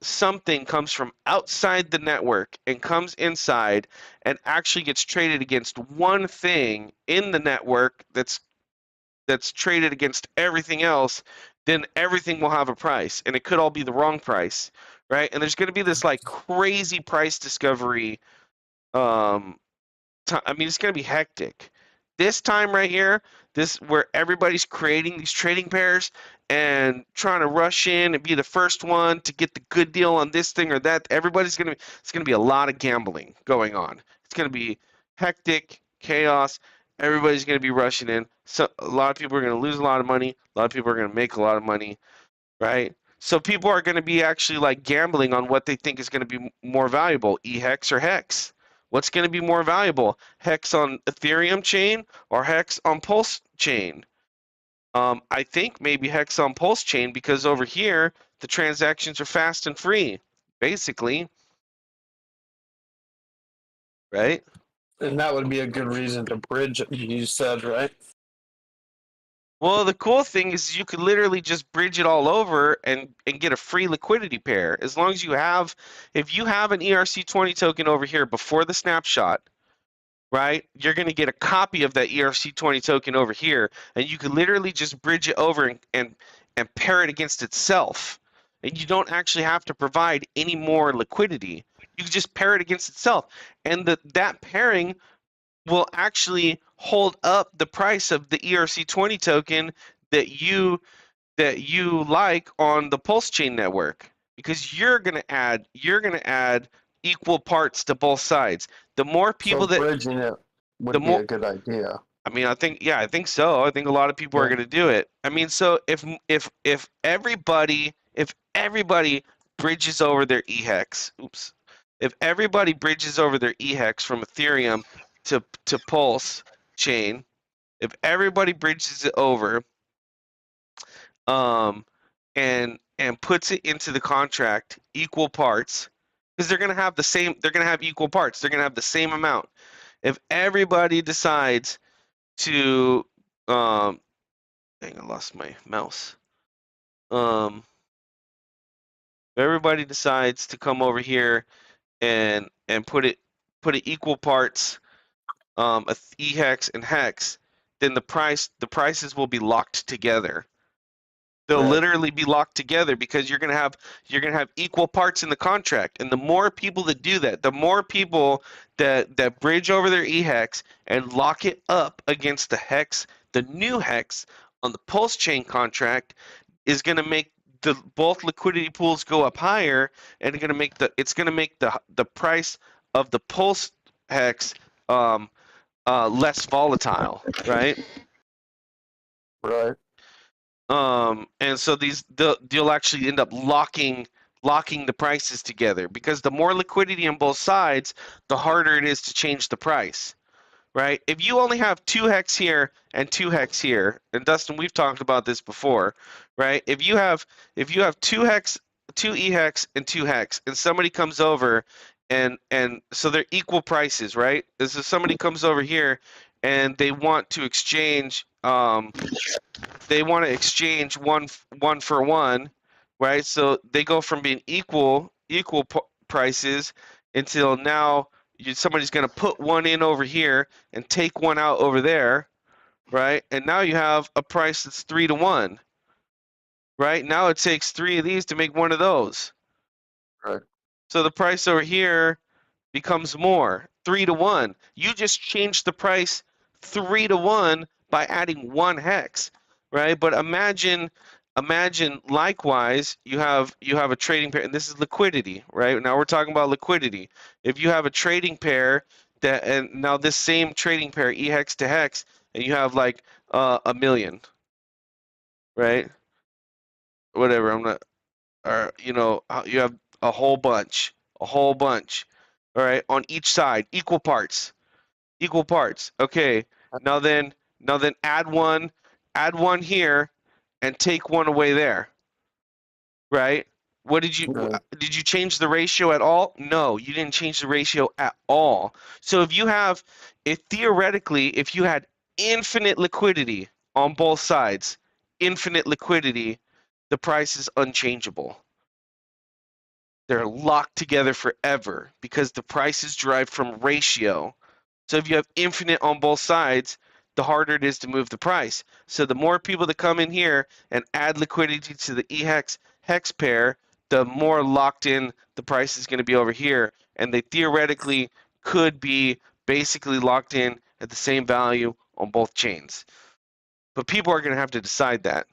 something comes from outside the network and comes inside and actually gets traded against one thing in the network that's traded against everything else, then everything will have a price, and it could all be the wrong price, right? And there's going to be this like crazy price discovery. It's going to be hectic. This time right here, where everybody's creating these trading pairs and trying to rush in and be the first one to get the good deal on this thing or that. It's going to be a lot of gambling going on. It's going to be hectic, chaos. Everybody's going to be rushing in. So a lot of people are going to lose a lot of money. A lot of people are going to make a lot of money, right? So people are going to be actually like gambling on what they think is going to be more valuable, eHex or Hex. What's going to be more valuable, Hex on Ethereum chain or Hex on Pulse chain? I think maybe Hex on Pulse chain, because over here the transactions are fast and free, basically, right? And that would be a good reason to bridge it, you said, right? Well, the cool thing is you could literally just bridge it all over and get a free liquidity pair. As long as if you have an ERC20 token over here before the snapshot, right, you're going to get a copy of that ERC20 token over here, and you can literally just bridge it over and pair it against itself. And you don't actually have to provide any more liquidity. You can just pair it against itself. And that pairing will actually hold up the price of the ERC20 token that you like on the Pulse Chain network, because you're gonna add equal parts to both sides. The more So people that bridging it the would be more a good idea. I mean, I think so. I think a lot of people are Yeah. going to do it. I mean, so if everybody bridges over their EHEX, if everybody bridges over their EHEX from Ethereum to Pulse chain, if everybody bridges it over, and puts it into the contract equal parts, because they're going to have equal parts. They're going to have the same amount. If everybody decides to dang, I lost my mouse. Everybody decides to come over here and put it equal parts, EHEX and hex, then the prices will be locked together. They'll Right. literally be locked together, because you're gonna have equal parts in the contract, and the more people that do that, the more people that bridge over their EHEX and lock it up against the new hex on the Pulse chain contract, is gonna make both liquidity pools go up higher, and it's gonna make the price of the Pulse hex less volatile, right? Right. And so you'll actually end up locking the prices together, because the more liquidity on both sides, the harder it is to change the price, right? If you only have 2 hex here and 2 hex here, and Dustin, we've talked about this before, right? If you have 2 hex, 2 EHEX and 2 hex, and somebody comes over and so they're equal prices, right? So somebody comes over here and they want to exchange one for one, right? So they go from being equal prices until now somebody's going to put one in over here and take one out over there, right? And now you have a price that's 3 to 1, right? Now it takes 3 of these to make one of those. Right. So the price over here becomes more, 3 to 1. You just changed the price 3 to 1 by adding 1 hex, right? But imagine likewise you have a trading pair, and this is liquidity, right? Now we're talking about liquidity. If you have a trading pair and now this same trading pair, EHEX to hex, and you have like a million, right? Whatever, I'm not, or you have a whole bunch, all right, on each side, equal parts. Okay, now then add one here and take one away there, right? What did Right. you change the ratio at all? No, you didn't change the ratio at all. So theoretically, if you had infinite liquidity on both sides, the price is unchangeable. They're locked together forever, because the price is derived from ratio. So if you have infinite on both sides, the harder it is to move the price. So the more people that come in here and add liquidity to the EHEX hex pair, the more locked in the price is going to be over here. And they theoretically could be basically locked in at the same value on both chains. But people are going to have to decide that.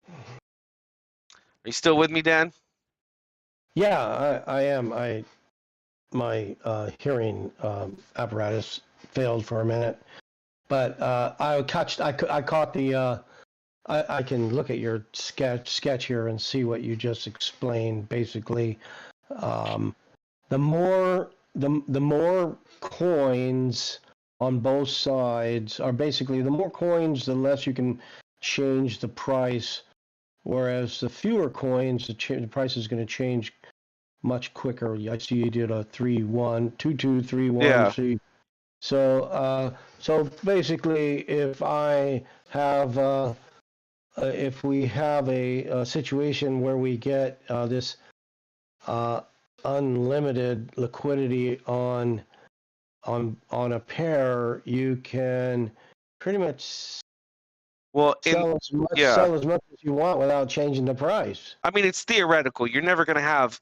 Are you still with me, Dan? Yeah, I am. My hearing apparatus failed for a minute, but I caught the. I can look at your sketch here and see what you just explained. Basically, the more coins on both sides are basically the more coins, the less you can change the price. Whereas the fewer coins, the price is going to change much quicker. I see you did a 3-1, 2-2, 3-1. Yeah. So basically, if we have a situation where we get this unlimited liquidity on a pair, you can pretty much sell as much as you want without changing the price. I mean, it's theoretical. You're never going to have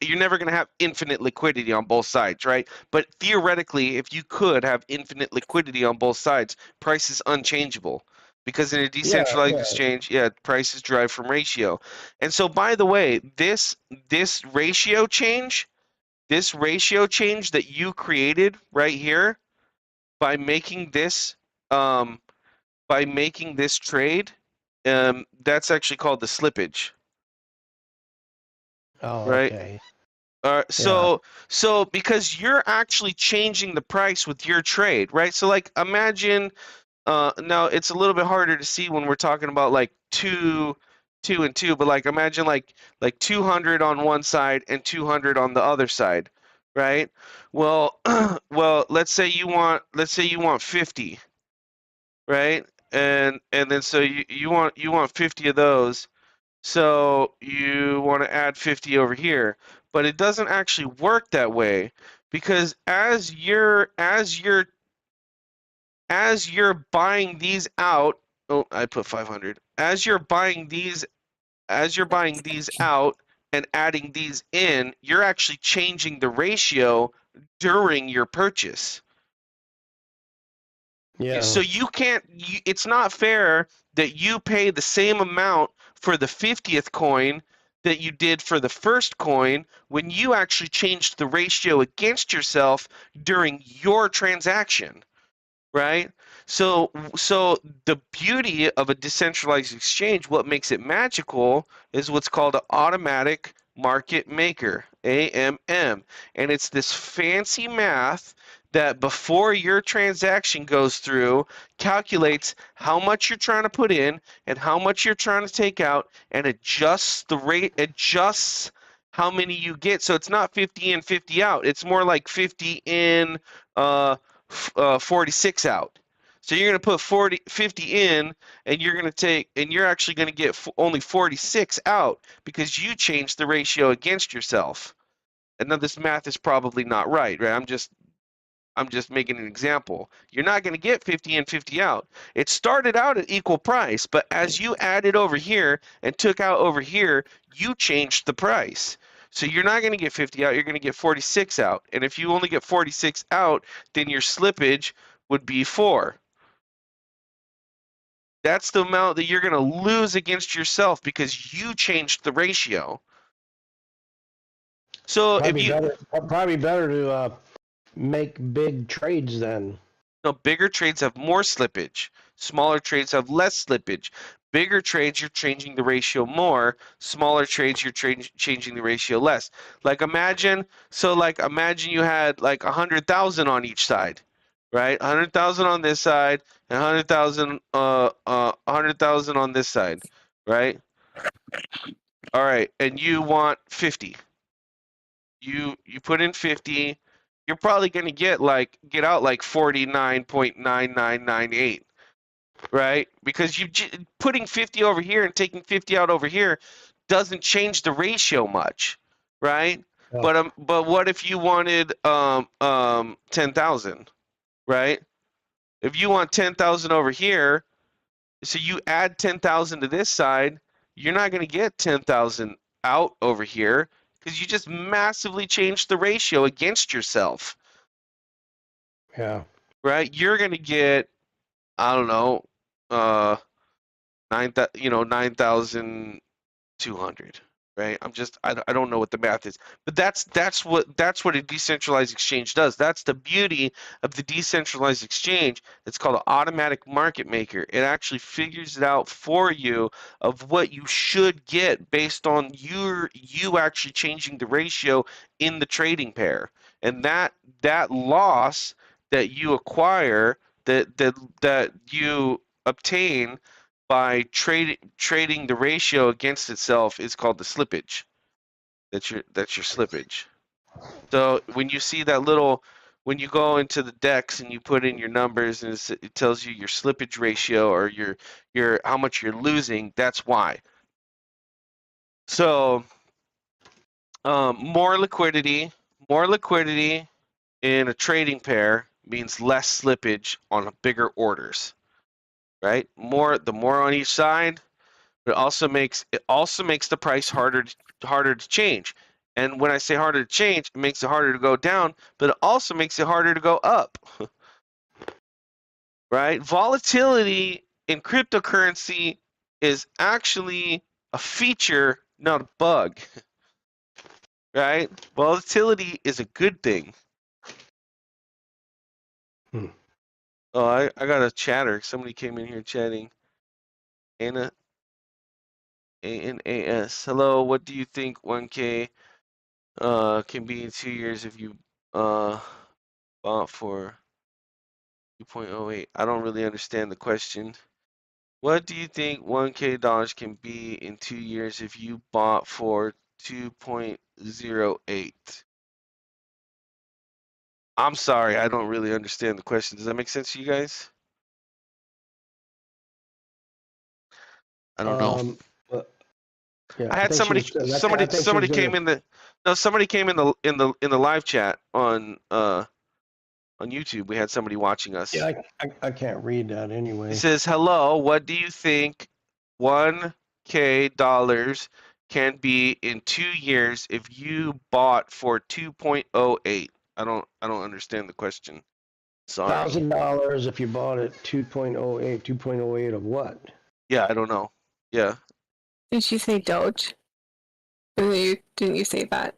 you're never going to have infinite liquidity on both sides, right? But theoretically, if you could have infinite liquidity on both sides, price is unchangeable. Because in a decentralized exchange, price is derived from ratio. And so, by the way, this ratio change, that you created right here by making this trade, that's actually called the slippage, Oh, right? okay. So because you're actually changing the price with your trade, right? So like imagine, now it's a little bit harder to see when we're talking about like two and two, but like imagine like 200 on one side and 200 on the other side, right? Well, well, let's say you want 50, right? And then so you want 50 of those. So you want to add 50 over here, but it doesn't actually work that way, because as you're buying these out, oh, I put 500. As you're buying these out and adding these in, you're actually changing the ratio during your purchase. Yeah. So you can't, it's not fair that you pay the same amount for the 50th coin that you did for the first coin when you actually changed the ratio against yourself during your transaction, right? So the beauty of a decentralized exchange, what makes it magical, is what's called an automatic market maker, AMM. And it's this fancy math that before your transaction goes through, calculates how much you're trying to put in and how much you're trying to take out, and adjusts the rate, adjusts how many you get. So it's not 50 in, 50 out. It's more like 50 in, 46 out. So you're going to put 50 in, and you're actually going to get only 46 out because you changed the ratio against yourself. And now this math is probably not right? I'm just making an example. You're not going to get 50 in, 50 out. It started out at equal price, but as you added over here and took out over here, you changed the price. So you're not going to get 50 out, you're going to get 46 out. And if you only get 46 out, then your slippage would be 4. That's the amount that you're going to lose against yourself because you changed the ratio. So Probably better to make big trades then. no, bigger trades have more slippage. Smaller trades have less slippage. Bigger trades, you're changing the ratio more. Smaller trades, you're changing the ratio less. Like imagine you had like 100,000 on each side, right? 100,000 on this side and 100,000 on this side, right? All right, and you want 50. You put in 50, you're probably going to get out like 49.9998, right? Because putting 50 over here and taking 50 out over here doesn't change the ratio much, right? Yeah. But what if you wanted 10,000, right? If you want 10,000 over here, so you add 10,000 to this side, you're not going to get 10,000 out over here because you just massively changed the ratio against yourself. Yeah. Right? You're going to get, I don't know, 9,200, right? I don't know what the math is, but that's what a decentralized exchange does. That's the beauty of the decentralized exchange. It's called an automatic market maker. It actually figures it out for you of what you should get based on you actually changing the ratio in the trading pair, and that loss that you acquire, that you obtain by trading the ratio against itself, is called the slippage. That's your slippage. So when you see that when you go into the DEX and you put in your numbers and it tells you your slippage ratio or your how much you're losing, that's why. So more liquidity in a trading pair means less slippage on bigger orders, right? The more on each side. It also makes the price harder to change. And when I say harder to change, it makes it harder to go down, but it also makes it harder to go up. Right? Volatility in cryptocurrency is actually a feature, not a bug. Right? Volatility is a good thing. Hmm. Oh, I got a chatter. Somebody came in here chatting. Anna, ANAS. Hello, what do you think 1K can be in 2 years if you bought for 2.08? I don't really understand the question. What do you think 1K dollars can be in 2 years if you bought for 2.08? I'm sorry, I don't really understand the question. Does that make sense to you guys? I don't know. But, yeah, I I had think she somebody was. I somebody think she somebody was gonna. came in the no somebody came in the live chat on YouTube. We had somebody watching Yeah, us. I can't read that He anyway. says, "Hello, what do you think 1K dollars can be in 2 years if you bought for 2.08?" I don't understand the question. Sorry. $1,000 if you bought it 2.08. 2.08 of what? Yeah, I don't know. Yeah. Did you say Doge? Didn't you say that?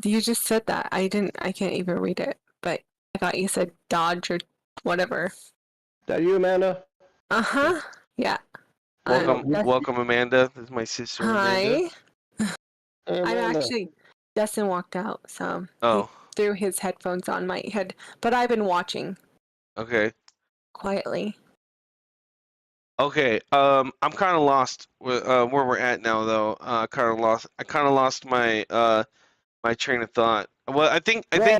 You just said that. I didn't. I can't even read it. But I thought you said Dodge or whatever. That you, Amanda? Uh-huh. Yeah. Welcome, That's, welcome, Amanda. This is my sister, Amanda. hi. Hey, I'm Amanda. actually. Dustin walked out, so he Oh, threw his headphones on my head. But I've been watching okay. quietly. Okay. I'm kind of lost with where we're at now, though. Kind of lost. I kind of lost my my train of thought. Well, I think Well,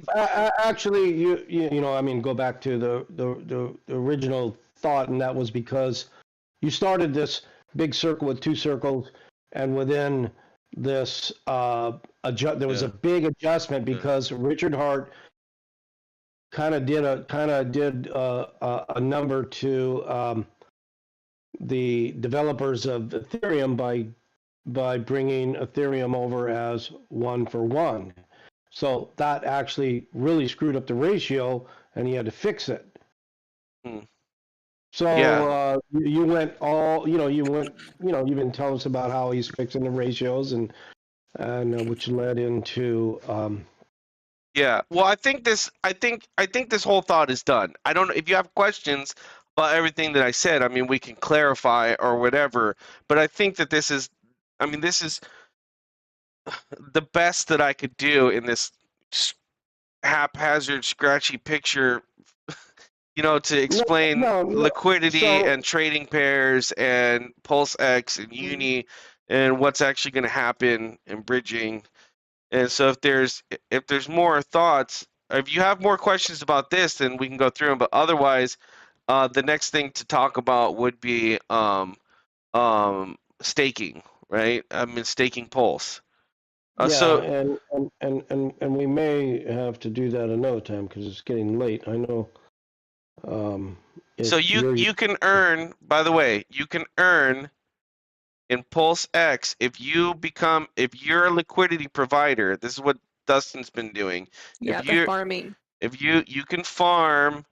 actually, you know, I mean, go back to the original thought, and that was because you started this big circle with two circles, and within this there was yeah, a big adjustment yeah. because Richard Hart kind of did a number to the developers of Ethereum by bringing Ethereum over as 1-for-1. So that actually really screwed up the ratio, and he had to fix it. Hmm. So Yeah. you went all, you've been telling us about how he's fixing the ratios, and which led into Yeah. Well, I think this whole thought is done. I don't know if you have questions about everything that I said. I mean, we can clarify or whatever. But I think that this is, I mean, this is the best that I could do in this haphazard, scratchy picture. To no, explain no. liquidity So and trading pairs and Pulse X and Uni and what's actually going to happen in bridging. And so if there's more thoughts, if you have more questions about this, then we can go through them. But otherwise, the next thing to talk about would be staking, right? I mean, staking Pulse. yeah, So and we may have to do that another time because it's getting late. I know. so It you you're you can earn. By the way, you can earn in Pulse X if you're a liquidity provider. This is what Dustin's been doing. Yeah, If the you farming. if you can farm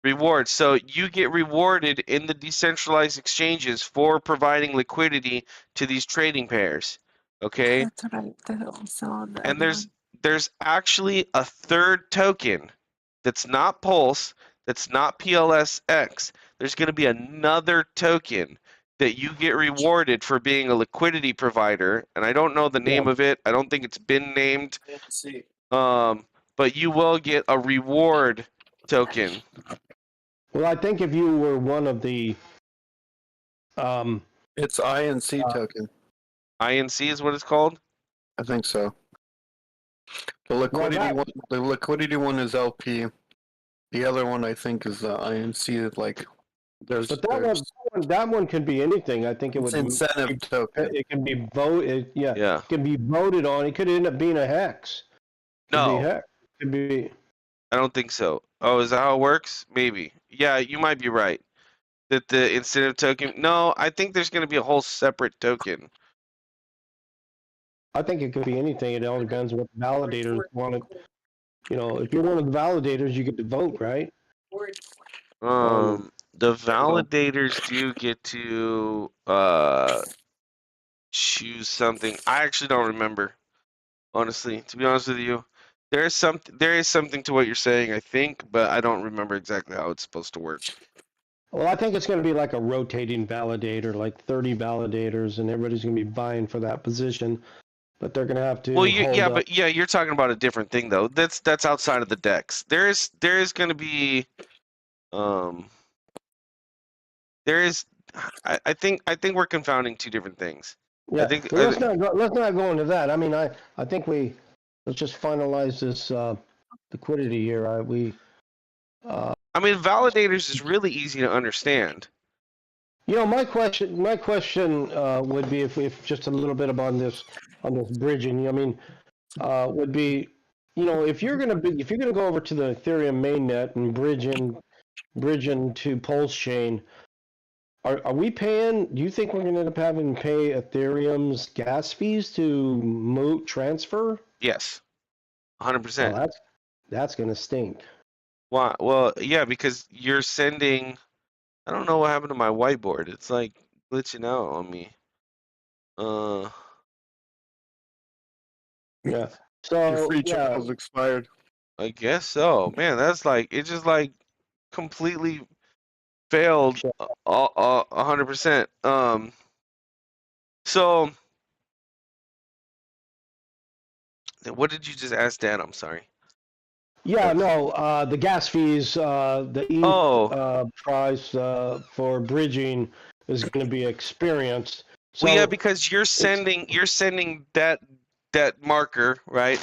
rewards, so you get rewarded in the decentralized exchanges for providing liquidity to these trading pairs. Okay, That's what I saw on the and other there's one. there's actually a third token that's not Pulse, that's not PLSX. There's going to be another token that you get rewarded for being a liquidity provider, and I don't know the yeah. name of it. I don't think it's been named. But you will get a reward token. Well, I think if you were one of the um, It's INC token. INC is what it's called. I think so. The well, liquidity one is LP. The other one I think is INC. Like but that there's one can be anything. I think it it's would. incentive token. It can be voted. Yeah, Yeah. it can be voted on. It could end up being a hex. Could be No, hex. Could be. I don't think so. Oh, is that how it works? Maybe. Yeah, you might be right. That the incentive token. No, I think there's going to be a whole separate token. I think it could be anything. It all depends what the validators want it. If you're one of the validators, you get to vote, right? The validators do get to choose something. I actually don't remember, honestly. To be honest with you, there is something to what you're saying, I think, but I don't remember exactly how it's supposed to work. Well, I think it's going to be like a rotating validator, like 30 validators, and everybody's going to be vying for that position. But they're going to have to hold up. But you're talking about a different thing though. That's outside of the DEX. There is going to be, there is. I think we're confounding two different things. Yeah. I think. Well, let's not go into that. I mean, I think let's just finalize this liquidity here. I mean, validators is really easy to understand. My question would be if just a little bit on this bridging. I mean, would be, if you're gonna go over to the Ethereum mainnet and bridge into Pulse Chain, are we paying? Do you think we're gonna end up having to pay Ethereum's gas fees to transfer? Yes, 100%. Well, that's gonna stink. Why? Well, yeah, because you're sending. I don't know what happened to my whiteboard. It's like glitching out on me. Yeah. So Your free trial's expired. I guess so. Man, that's like it just like completely failed 100%. So what did you just ask, Dan? I'm sorry. Yeah, no, the gas fees, the price for bridging is going to be experienced. So, well, yeah, because you're sending that marker, right?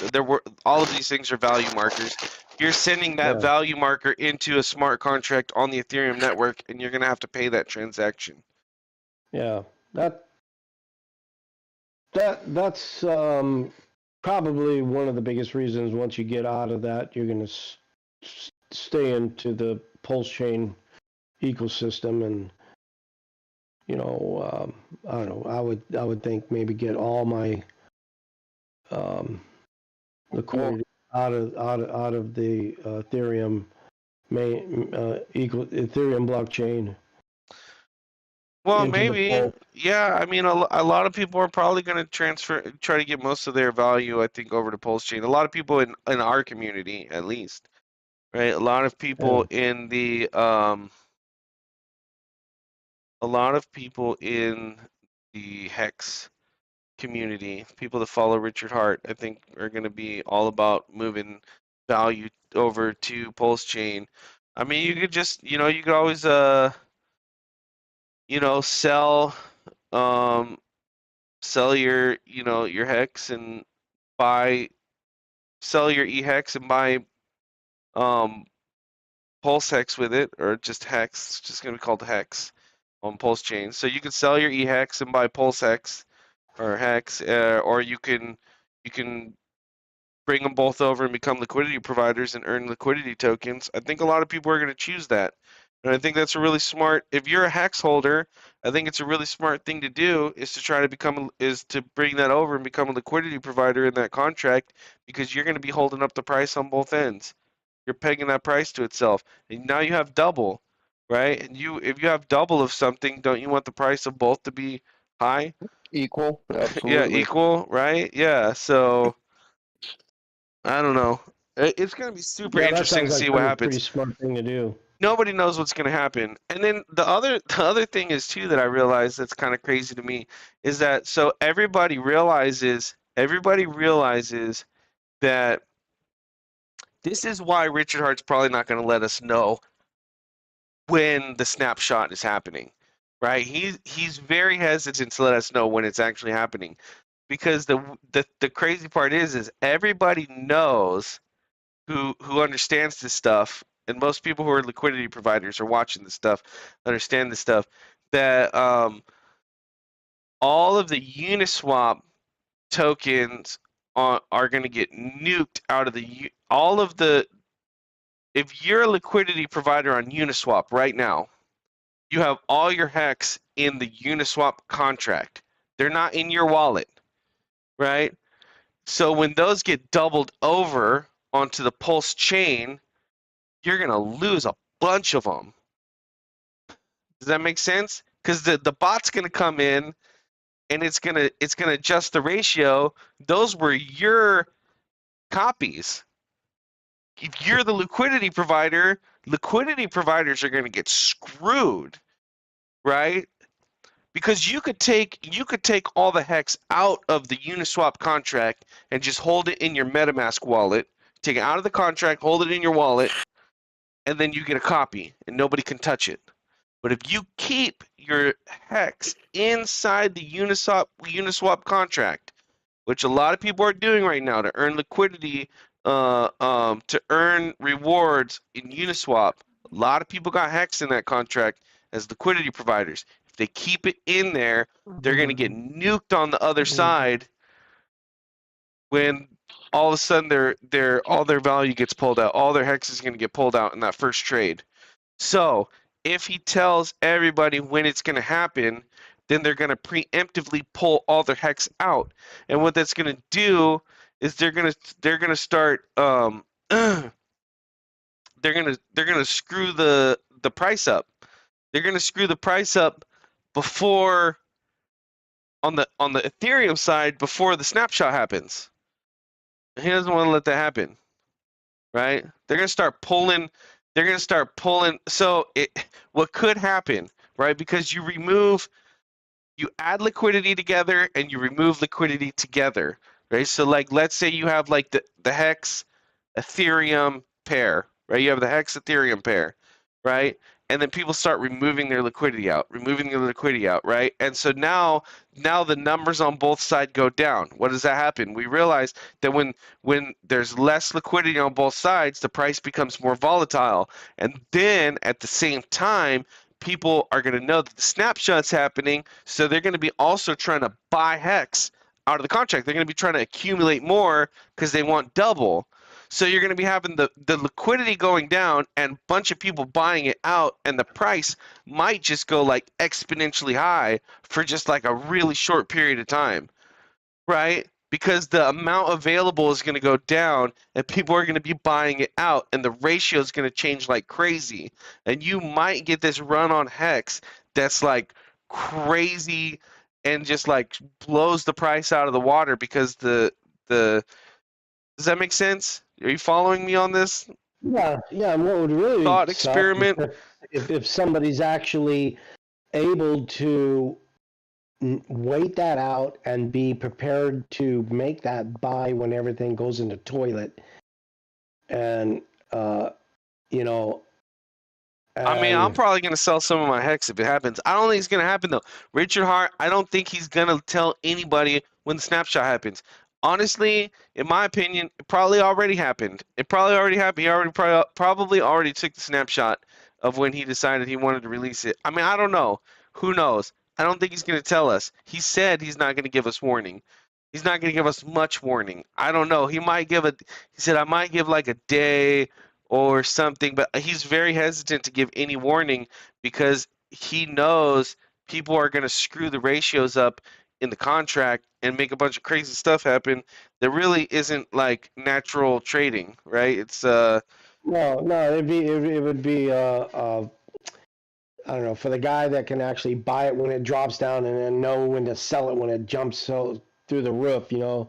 All of these things are value markers. You're sending that value marker into a smart contract on the Ethereum network, and you're going to have to pay that transaction. Yeah, that's probably one of the biggest reasons. Once you get out of that, you're going to stay into the Pulse Chain ecosystem, and I don't know. I would think maybe get all my liquidity out of the Ethereum Ethereum blockchain. Well, maybe. Yeah, I mean, a lot of people are probably going to try to get most of their value, I think, over to Pulse Chain. A lot of people in our community, at least, right? A lot of people in the Hex community, people that follow Richard Hart, I think, are going to be all about moving value over to Pulse Chain. I mean, you could just, you could always sell your your hex and sell your ehex and buy pulse hex with it, or just hex. It's just gonna be called hex on Pulse Chain. So you can sell your ehex and buy pulse hex or hex, or you can bring them both over and become liquidity providers and earn liquidity tokens. I think a lot of people are going to choose that. And I think that's a really smart, if you're a hex holder, I think it's a really smart thing to do is to bring that over and become a liquidity provider in that contract, because you're going to be holding up the price on both ends. You're pegging that price to itself. And now you have double, right? And if you have double of something, don't you want the price of both to be high? Equal, absolutely. Yeah, equal, right? Yeah, so I don't know. It's going to be super interesting to see what happens. Pretty smart thing to do. Nobody knows what's going to happen. And then the other thing is too that I realize that's kind of crazy to me is that so everybody realizes that this is why Richard Hart's probably not going to let us know when the snapshot is happening, right? He's very hesitant to let us know when it's actually happening, because the crazy part is everybody knows who understands this stuff, and most people who are liquidity providers are watching this stuff, understand this stuff, that all of the Uniswap tokens are going to get nuked out of if you're a liquidity provider on Uniswap right now, you have all your hex in the Uniswap contract. They're not in your wallet. right? So when those get doubled over onto the Pulse chain, you're going to lose a bunch of them. Does that make sense? Because the bot's going to come in and it's gonna adjust the ratio. Those were your copies. If you're the liquidity provider, liquidity providers are going to get screwed, right? Because you could take all the hex out of the Uniswap contract and just hold it in your MetaMask wallet. Take it out of the contract, hold it in your wallet, and then you get a copy, and nobody can touch it. But if you keep your hex inside the Uniswap contract, which a lot of people are doing right now to earn liquidity, to earn rewards in Uniswap. A lot of people got hex in that contract as liquidity providers. If they keep it in there, they're going to get nuked on the other side when all of a sudden all their value gets pulled out. All their hex is going to get pulled out in that first trade. So if he tells everybody when it's going to happen, then they're going to preemptively pull all their hex out. And what that's going to do is they're going to start they're going to screw the price up. They're going to screw the price up before on the Ethereum side before the snapshot happens. He doesn't want to let that happen. Right? They're going to start pulling. So what could happen, right? Because you add liquidity together and you remove liquidity together, right? So like, let's say you have like the Hex Ethereum pair, right? You have the Hex Ethereum pair, right? And then people start removing their liquidity out, right? And so now the numbers on both sides go down. What does that happen? We realize that when there's less liquidity on both sides, the price becomes more volatile. And then at the same time, people are going to know that the snapshot's happening, so they're going to be also trying to buy hex out of the contract. They're going to be trying to accumulate more because they want double. So you're going to be having the liquidity going down and a bunch of people buying it out, and the price might just go like exponentially high for just like a really short period of time, right? Because the amount available is going to go down and people are going to be buying it out, and the ratio is going to change like crazy. And you might get this run on hex that's like crazy and just like blows the price out of the water because the does that make sense? Are you following me on this Yeah, and what would really thought suck is experiment? if somebody's actually able to wait that out and be prepared to make that buy when everything goes into toilet, and you know, I mean, I'm and probably going to sell some of my hex if it happens. I don't think it's going to happen, though. Richard Hart, I don't think he's going to tell anybody when the snapshot happens. Honestly, in my opinion, it probably already happened. It probably already happened. He already probably already took the snapshot of when he decided he wanted to release it. I mean, I don't know. Who knows? I don't think he's going to tell us. He said he's not going to give us warning. He's not going to give us much warning. I don't know. He said, I might give like a day or something, but he's very hesitant to give any warning because he knows people are going to screw the ratios up in the contract and make a bunch of crazy stuff happen that really isn't like natural trading, right? It's no, it would be I don't know, for the guy that can actually buy it when it drops down and then know when to sell it when it jumps through the roof, yeah.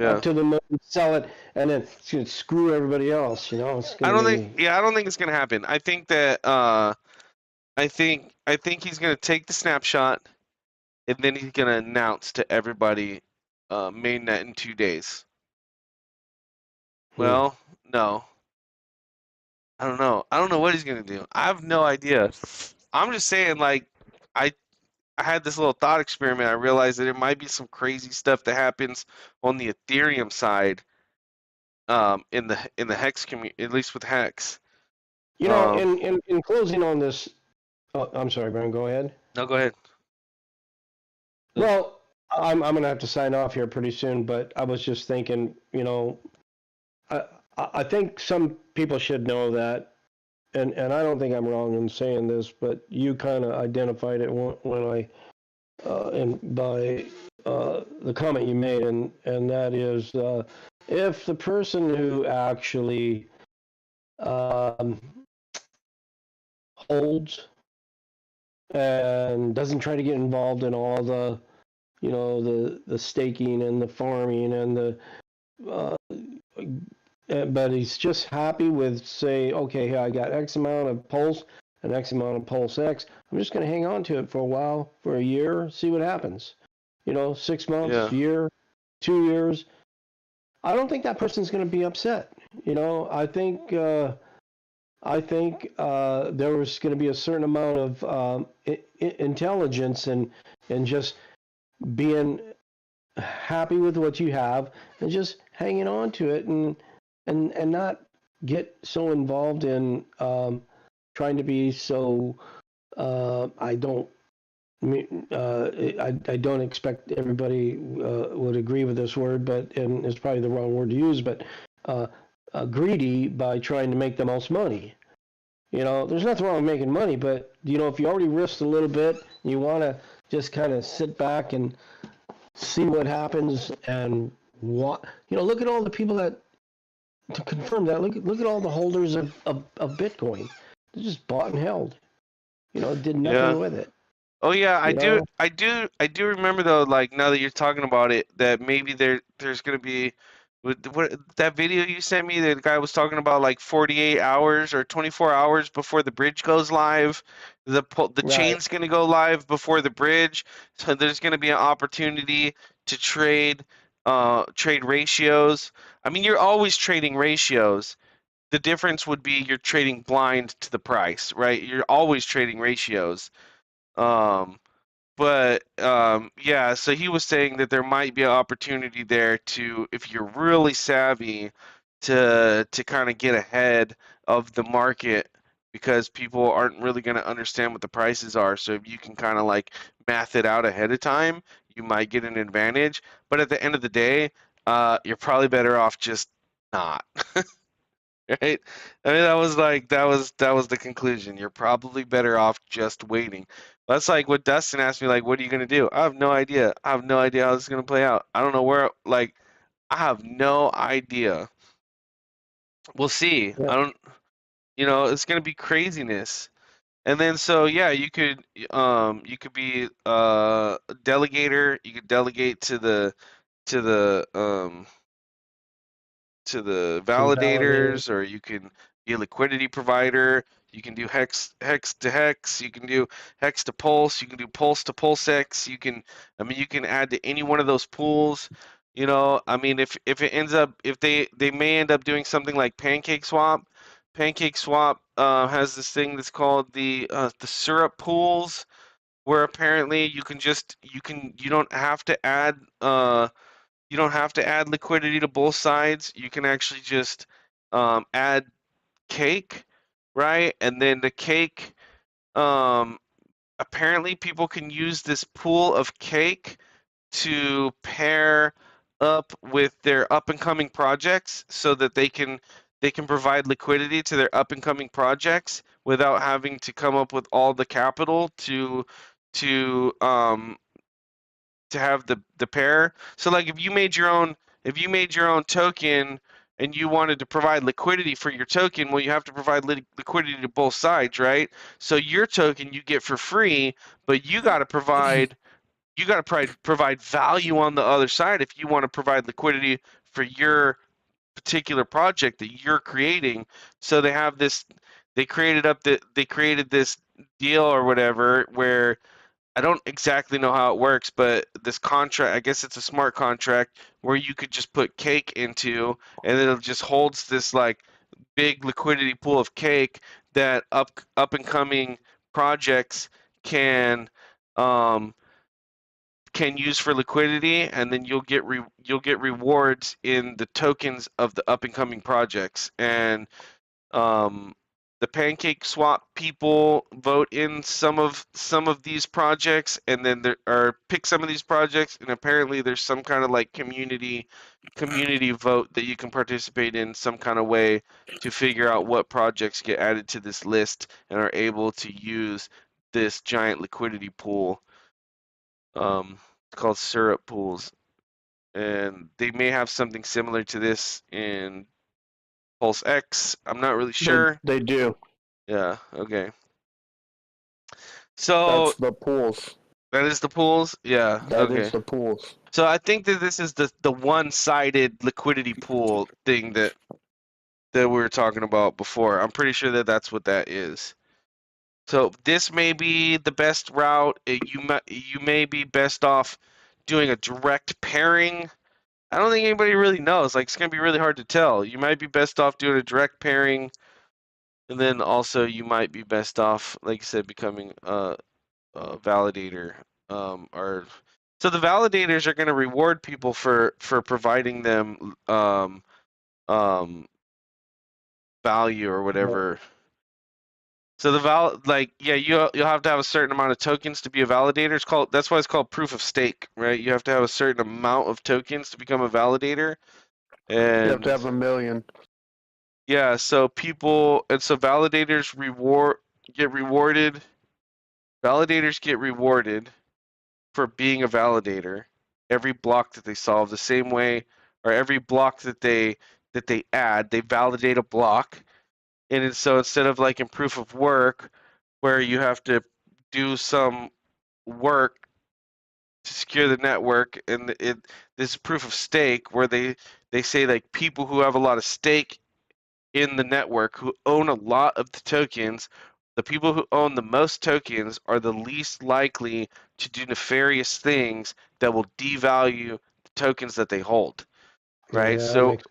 up to the moon, sell it, and then it's gonna screw everybody else, It's I gonna don't be. think I don't think it's going to happen. I think that I think he's going to take the snapshot and then he's going to announce to everybody mainnet in 2 days. Well, no. I don't know. I don't know what he's gonna do. I have no idea. I'm just saying, like, I I had this little thought experiment. I realized that there might be some crazy stuff that happens on the Ethereum side, in the Hex community, at least with Hex. Um, In closing on this, oh, I'm sorry, Brian, go ahead. no, go ahead. Well, I'm gonna have to sign off here pretty soon, but I was just thinking, I think some people should know that, and I don't think I'm wrong in saying this, but you kind of identified it when I, and by the comment you made, and that is if the person who actually um, holds and doesn't try to get involved in all the, the staking and the farming and the, uh, but he's just happy with, say, okay, here I got X amount of pulse and X amount of pulse X. I'm just going to hang on to it for a while, for a year, see what happens. 6 months, Yeah. year, 2 years. I don't think that person's going to be upset. I think there was going to be a certain amount of intelligence and just being happy with what you have and just hanging on to it and not get so involved in trying to be so. I don't. I don't expect everybody would agree with this word, and it's probably the wrong word to use, but uh, greedy by trying to make the most money. There's nothing wrong with making money, but if you already risked a little bit, you want to just kind of sit back and see what happens and look at all the people that to confirm that. Look at all the holders of Bitcoin. They just bought and held. Did Yeah. nothing with it. Oh yeah, I You do, know? I do remember though. Like now that you're talking about it, that maybe there's gonna be, what that video you sent me. The guy was talking about like 48 hours or 24 hours before the bridge goes live. The Right. chain's gonna go live before the bridge, so there's gonna be an opportunity to trade ratios. I mean, you're always trading ratios. The difference would be you're trading blind to the price, right? You're always trading ratios. Um, yeah, so he was saying that there might be an opportunity there to, if you're really savvy, to kind of get ahead of the market because people aren't really going to understand what the prices are. So if you can kind of like math it out ahead of time, you might get an advantage. But at the end of the day, you're probably better off just not. Right? I mean, that was the conclusion. You're probably better off just waiting. That's like what Dustin asked me, like, what are you gonna do? I have no idea. I have no idea how this is gonna play out. I don't know where, like, I have no idea. We'll see. Yeah. I don't, it's gonna be craziness. And then so yeah, you could be a delegator. You could delegate to the To the validator. validators, or you can be a liquidity provider. You can do hex to hex. You can do hex to pulse. You can do pulse to pulsex. I mean, you can add to any one of those pools. I mean, if it ends up, if they may end up doing something like Pancake Swap. Pancake Swap has this thing that's called the syrup pools, where apparently you don't have to add liquidity to both sides. You can actually just add cake, right? And then the cake, apparently people can use this pool of cake to pair up with their up and coming projects so that they can provide liquidity to their up and coming projects without having to come up with all the capital to have the pair. So like if you made your own token and you wanted to provide liquidity for your token, well, you have to provide liquidity to both sides, right? So your token you get for free, but you got to provide value on the other side if you want to provide liquidity for your particular project that you're creating. So they created this deal or whatever where I don't exactly know how it works, but this contract, I guess it's a smart contract where you could just put cake into, and then it just holds this like big liquidity pool of cake that up and coming projects can um, can use for liquidity, and then you'll get rewards in the tokens of the up and coming projects. And um, the Pancake Swap people vote in some of these projects, and then pick some of these projects, and apparently there's some kind of like community vote that you can participate in some kind of way to figure out what projects get added to this list and are able to use this giant liquidity pool. called syrup pools, and they may have something similar to this in Pulse X. I'm not really sure. They do. Yeah. Okay. So That's the pools. that is the pools. Yeah. That Okay. is the pools. So I think that this is the one-sided liquidity pool thing that we were talking about before. I'm pretty sure that that's what that is. So this may be the best route. You may be best off doing a direct pairing. I don't think anybody really knows. Like, it's gonna be really hard to tell. You might be best off doing a direct pairing, and then also you might be best off, like you said, becoming a validator. Or so the validators are gonna reward people for providing them value or whatever. So you'll have to have a certain amount of tokens to be a validator. That's why it's called proof of stake, right? You have to have a certain amount of tokens to become a validator. And You have to have 1 million. yeah, so validators get rewarded. Validators get rewarded for being a validator. Every block that they solve the same way, or every block that they add, they validate a block. And so instead of like in proof of work, where you have to do some work to secure the network, and this is proof of stake, where they say like people who have a lot of stake in the network, who own a lot of the tokens, the people who own the most tokens are the least likely to do nefarious things that will devalue the tokens that they hold, right? Yeah, that makes,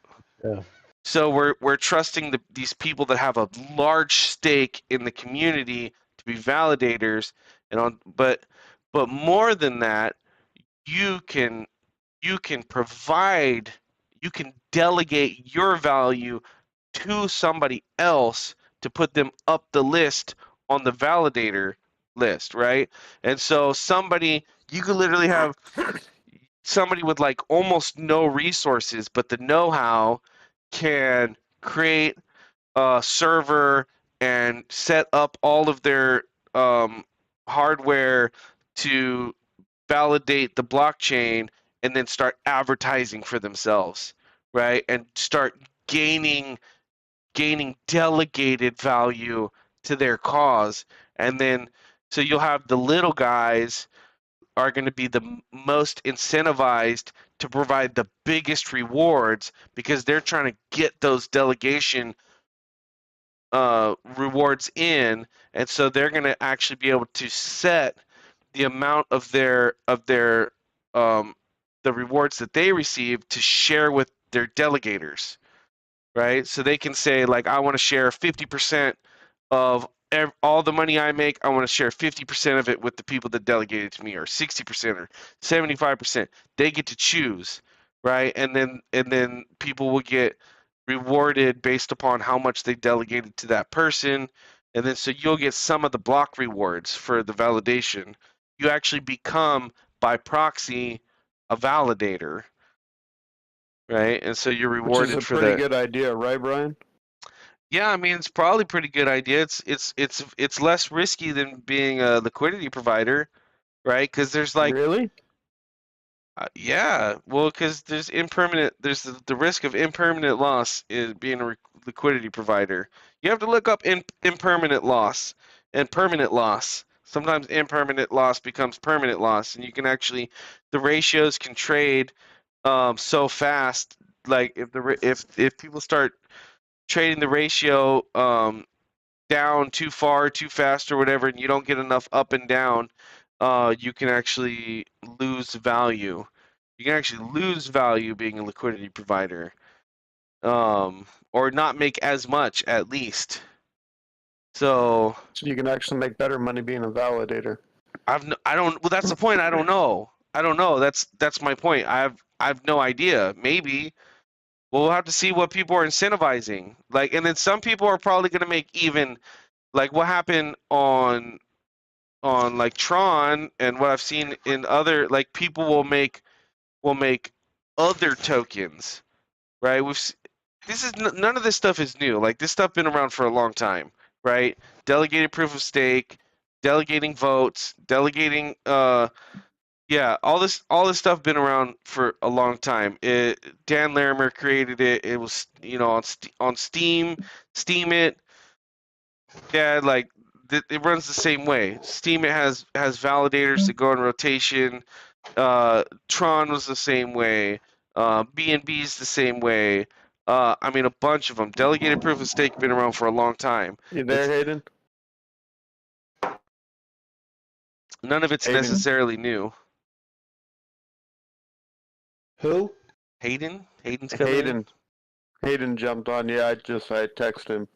yeah. So we're trusting these people that have a large stake in the community to be validators, but more than that, you can delegate your value to somebody else to put them up the list on the validator list, right? And so you could literally have somebody with like almost no resources, but the know-how can create a server and set up all of their hardware to validate the blockchain, and then start advertising for themselves, right? And start gaining delegated value to their cause. And then so you'll have the little guys are going to be the most incentivized to provide the biggest rewards, because they're trying to get those delegation rewards in, and so they're going to actually be able to set the amount of their the rewards that they receive to share with their delegators, right? So they can say like, I want to share 50% of all the money I make. I want to share 50% of it with the people that delegated to me, or 60% or 75%. They get to choose, right? And then people will get rewarded based upon how much they delegated to that person. And then so you'll get some of the block rewards for the validation. You actually become by proxy a validator, right? And so you're Which is a rewarded for pretty that. good idea, right, Brian? Yeah, I mean, it's probably a pretty good idea. It's less risky than being a liquidity provider, right? Because there's like, Really? yeah, well, because there's the risk of impermanent loss in being a liquidity provider. You have to look up impermanent loss and permanent loss. Sometimes impermanent loss becomes permanent loss, and you can actually, the ratios can trade so fast. Like if people start trading the ratio down too far, too fast, or whatever, and you don't get enough up and down, you can actually lose value. You can actually lose value being a liquidity provider, or not make as much at least. So So you can actually make better money being a validator. I don't. Well, that's the point. I don't know. That's my point. I've no idea. Maybe. We'll have to see what people are incentivizing. Like, and then some people are probably going to make even, like what happened on like Tron, and what I've seen in other, like, people will make other tokens, right? None of this stuff is new. Like, this stuff been around for a long time, right? Delegated proof of stake, delegating votes, delegating Yeah, all this stuff been around for a long time. Dan Larimer created it. It was, on Steam, Steam it. Yeah, like it runs the same way. Steam it has validators that go in rotation. Tron was the same way. B&B is the same way. I mean, a bunch of them. Delegated proof of stake been around for a long time. You there, Hayden? None of it's Hayden. necessarily new. Who? Hayden's coming in. Hayden jumped on. Yeah, I texted him.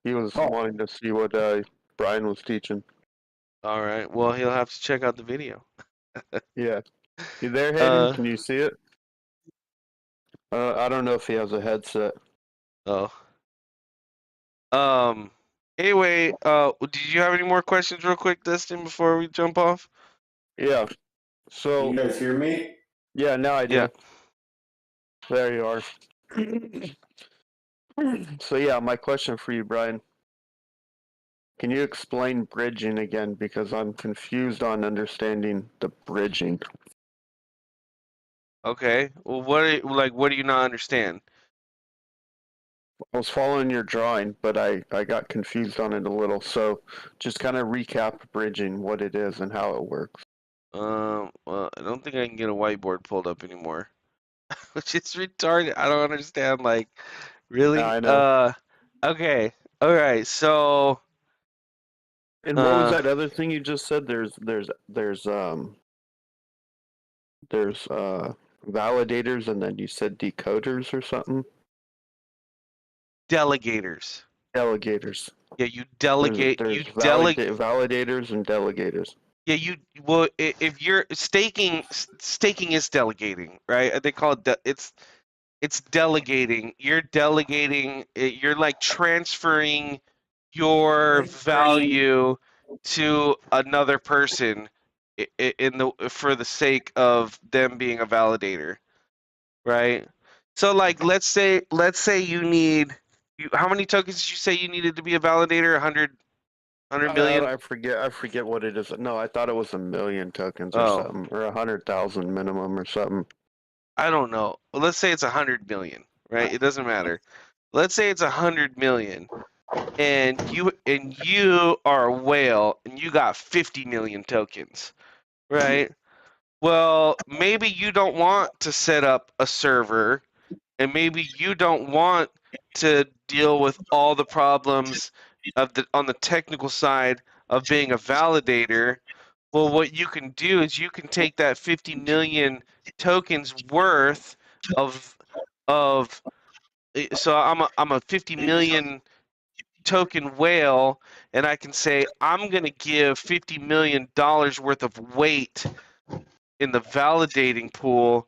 He was Oh. wanting to see what Brian was teaching. All right. Well, he'll have to check out the video. Yeah. You there, Hayden? Can you see it? I don't know if he has a headset. Oh. Anyway, did you have any more questions real quick, Dustin, before we jump off? Yeah. So Can you guys hear me? yeah, now I do. Yeah. There you are. So yeah, my question for you, Brian. Can you explain bridging again? Because I'm confused on understanding the bridging. Okay. Well, what do you not understand? I was following your drawing, but I got confused on it a little. So just kind of recap bridging, what it is and how it works. Well, I don't think I can get a whiteboard pulled up anymore, which is retarded. I don't understand. Like, really? Yeah, I know. Okay. All right. So. And what was that other thing you just said? There's validators, and then you said decoders or something. Delegators. Delegators. Yeah, you delegate. There's validators and delegators. Yeah, if you're staking is delegating, right? They call it it's delegating. You're delegating. You're like transferring your value to another person for the sake of them being a validator, right? So like let's say you need how many tokens did you say you needed to be a validator? 100 million? I forget what it is. No, I thought it was 1 million tokens or Oh. something, or 100,000 minimum or something. I don't know. Let's say it's 100 million, right? It doesn't matter. Let's say it's 100 million, and you are a whale, and you got 50 million tokens, right? Well, maybe you don't want to set up a server, and maybe you don't want to deal with all the problems on the technical side of being a validator. Well, what you can do is you can take that 50 million tokens worth of so I'm a 50 million token whale, and I can say I'm going to give $50 million worth of weight in the validating pool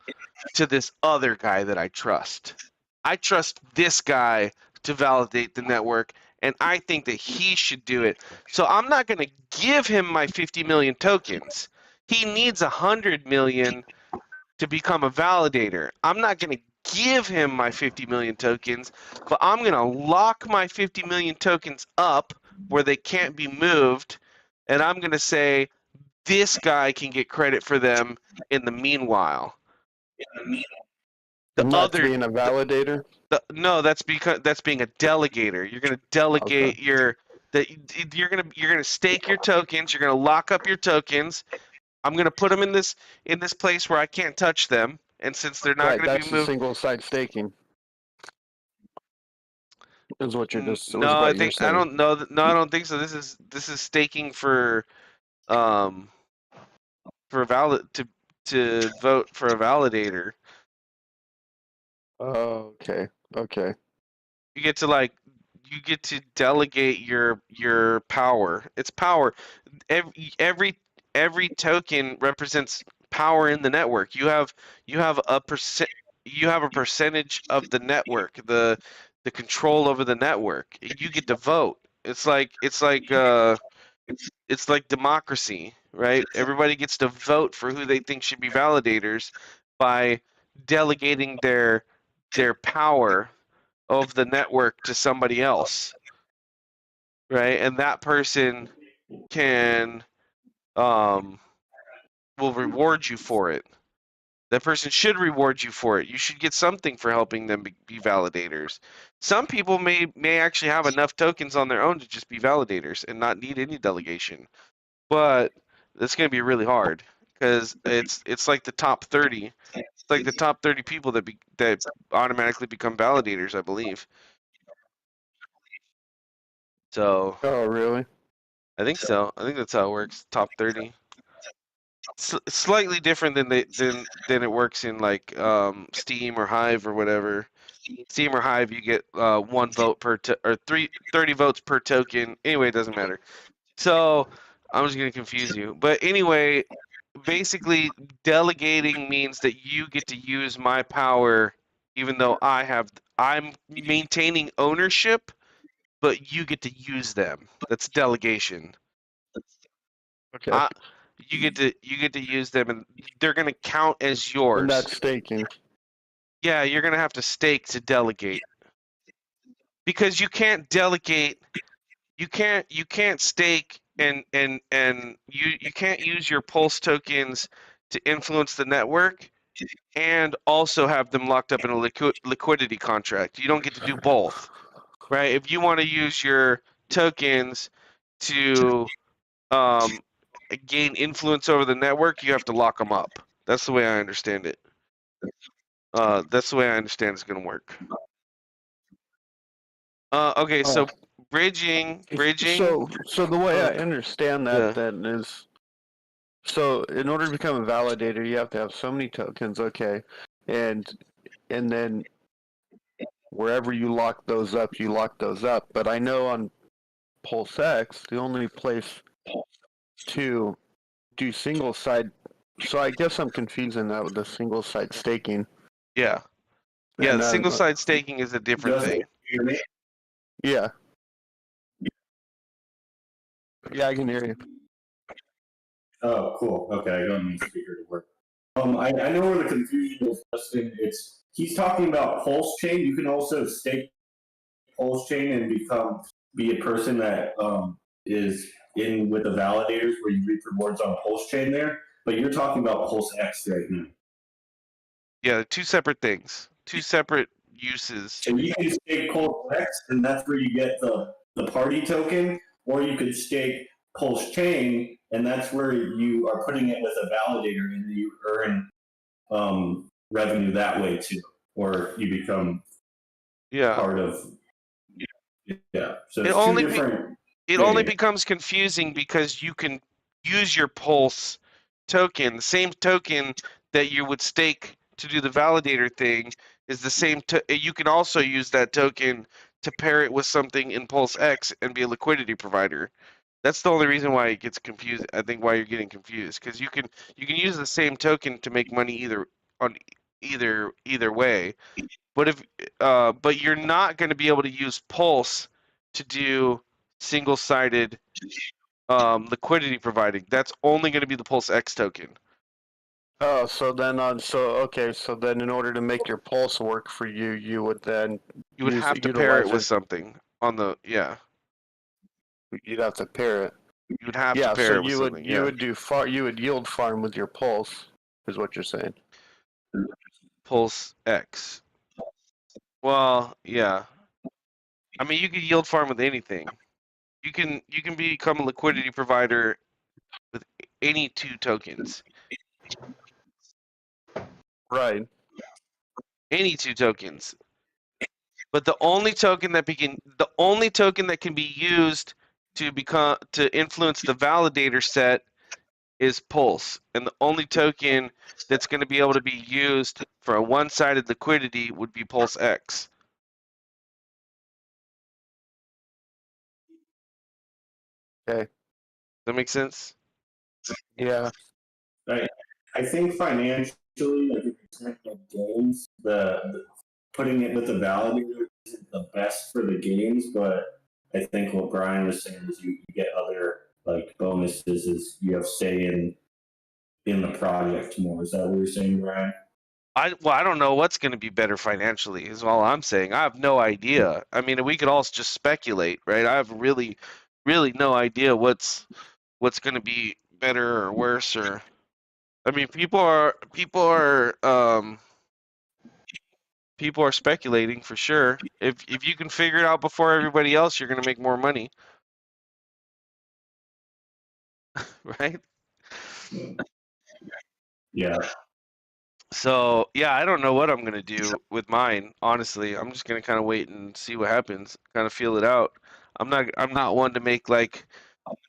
to this other guy that I trust. I trust this guy to validate the network, and I think that he should do it. So I'm not going to give him my 50 million tokens. He needs 100 million to become a validator. I'm not going to give him my 50 million tokens, but I'm going to lock my 50 million tokens up where they can't be moved, and I'm going to say this guy can get credit for them in the meanwhile. And that's being a validator? No, that's being a delegator. You're going to delegate you're going to stake your tokens, you're going to lock up your tokens. I'm going to put them in this place where I can't touch them, and since they're not going to be moved, single side staking. Is what you're just No, I don't know. No, I don't think so. This is staking for valid to vote for a validator. Oh, okay. You get to delegate your power. It's power. Every token represents power in the network. You have a percentage of the network, the control over the network. You get to vote. It's like democracy, right? Everybody gets to vote for who they think should be validators by delegating their power of the network to somebody else, right? And that person can will reward you for it. That person should reward you for it. You should get something for helping them be validators. Some people may actually have enough tokens on their own to just be validators and not need any delegation. But it's going to be really hard because it's like the top 30. It's like the top 30 people that automatically become validators, I believe. So Oh, really? I think so. I think that's how it works. Top 30. Slightly different than it works in like Steam or Hive or whatever. Steam or Hive, you get 1 vote per or 30 votes per token. Anyway, it doesn't matter. So I'm just gonna confuse you. But anyway, basically, delegating means that you get to use my power, even though I'm maintaining ownership, but you get to use them. That's delegation. Okay. You get to use them, and they're gonna count as yours. And that's staking. Yeah, you're gonna have to stake to delegate because you can't delegate. You can't stake and you can't use your pulse tokens to influence the network and also have them locked up in a liquidity contract. You don't get to do both, right? If you want to use your tokens to gain influence over the network, you have to lock them up. That's the way I understand it. That's the way I understand it's going to work. Okay, so bridging. So the way I understand that Yeah. then is, so in order to become a validator, you have to have so many tokens, okay, and then wherever you lock those up, you lock those up. But I know on PulseX, the only place to do single side. So I guess I'm confusing that with the single side staking. Yeah. Yeah, And, single side staking is a different Does thing. it hear me? Yeah. Yeah, I can hear you. Oh, cool. Okay, I don't need speaker to work. I know where the confusion is, Justin. He's talking about pulse chain. You can also stake pulse chain and be a person that is in with the validators where you reap rewards on pulse chain there. But you're talking about Pulse X right now. Yeah, two separate things. Two separate uses. So you can stake Pulse X, and that's where you get the party token, or you could stake Pulse Chain, and that's where you are putting it with a validator, and you earn revenue that way too, or you become part of. Yeah, so it's two different. It only becomes confusing because you can use your Pulse token, the same token that you would stake to do the validator thing is the same. You can also use that token to pair it with something in Pulse X and be a liquidity provider. That's the only reason why it gets confused. I think why you're getting confused because you can use the same token to make money either way. But you're not going to be able to use Pulse to do single-sided liquidity providing. That's only going to be the Pulse X token. Oh, so then in order to make your Pulse work for you, you would then you would have to pair it with something on the You'd have to pair it. You would have to pair it with something. You would yield farm with your Pulse, is what you're saying. Pulse X. Well, yeah. I mean, you could yield farm with anything. You can become a liquidity provider with any two tokens. Right. Any two tokens. But the only token that can be used to influence the validator set is Pulse, and the only token that's going to be able to be used for a one-sided liquidity would be Pulse X. Okay. Does that make sense? Yeah. Right. I think financially, like if you're playing games, the putting it with the validator isn't the best for the games, but I think what Brian was saying is you get other like bonuses is you have say in the project more. Is that what you're saying, Brian? I don't know what's going to be better financially is all I'm saying. I have no idea. I mean, we could all just speculate, right? I have really no idea what's going to be better or worse or I mean, people are speculating for sure. If you can figure it out before everybody else, you're gonna make more money, right? Yeah. So yeah, I don't know what I'm gonna do with mine. Honestly, I'm just gonna kind of wait and see what happens. Kind of feel it out. I'm not one to make like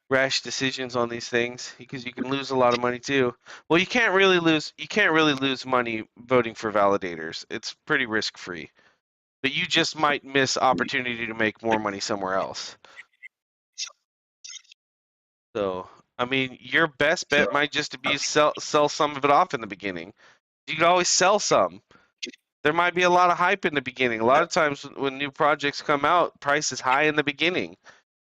rash decisions on these things because you can lose a lot of money too. Well, you can't really lose money voting for validators. It's pretty risk free. But you just might miss opportunity to make more money somewhere else. So, I mean, your best bet might just to be sell some of it off in the beginning. You could always sell some. There might be a lot of hype in the beginning. A lot of times when new projects come out, price is high in the beginning,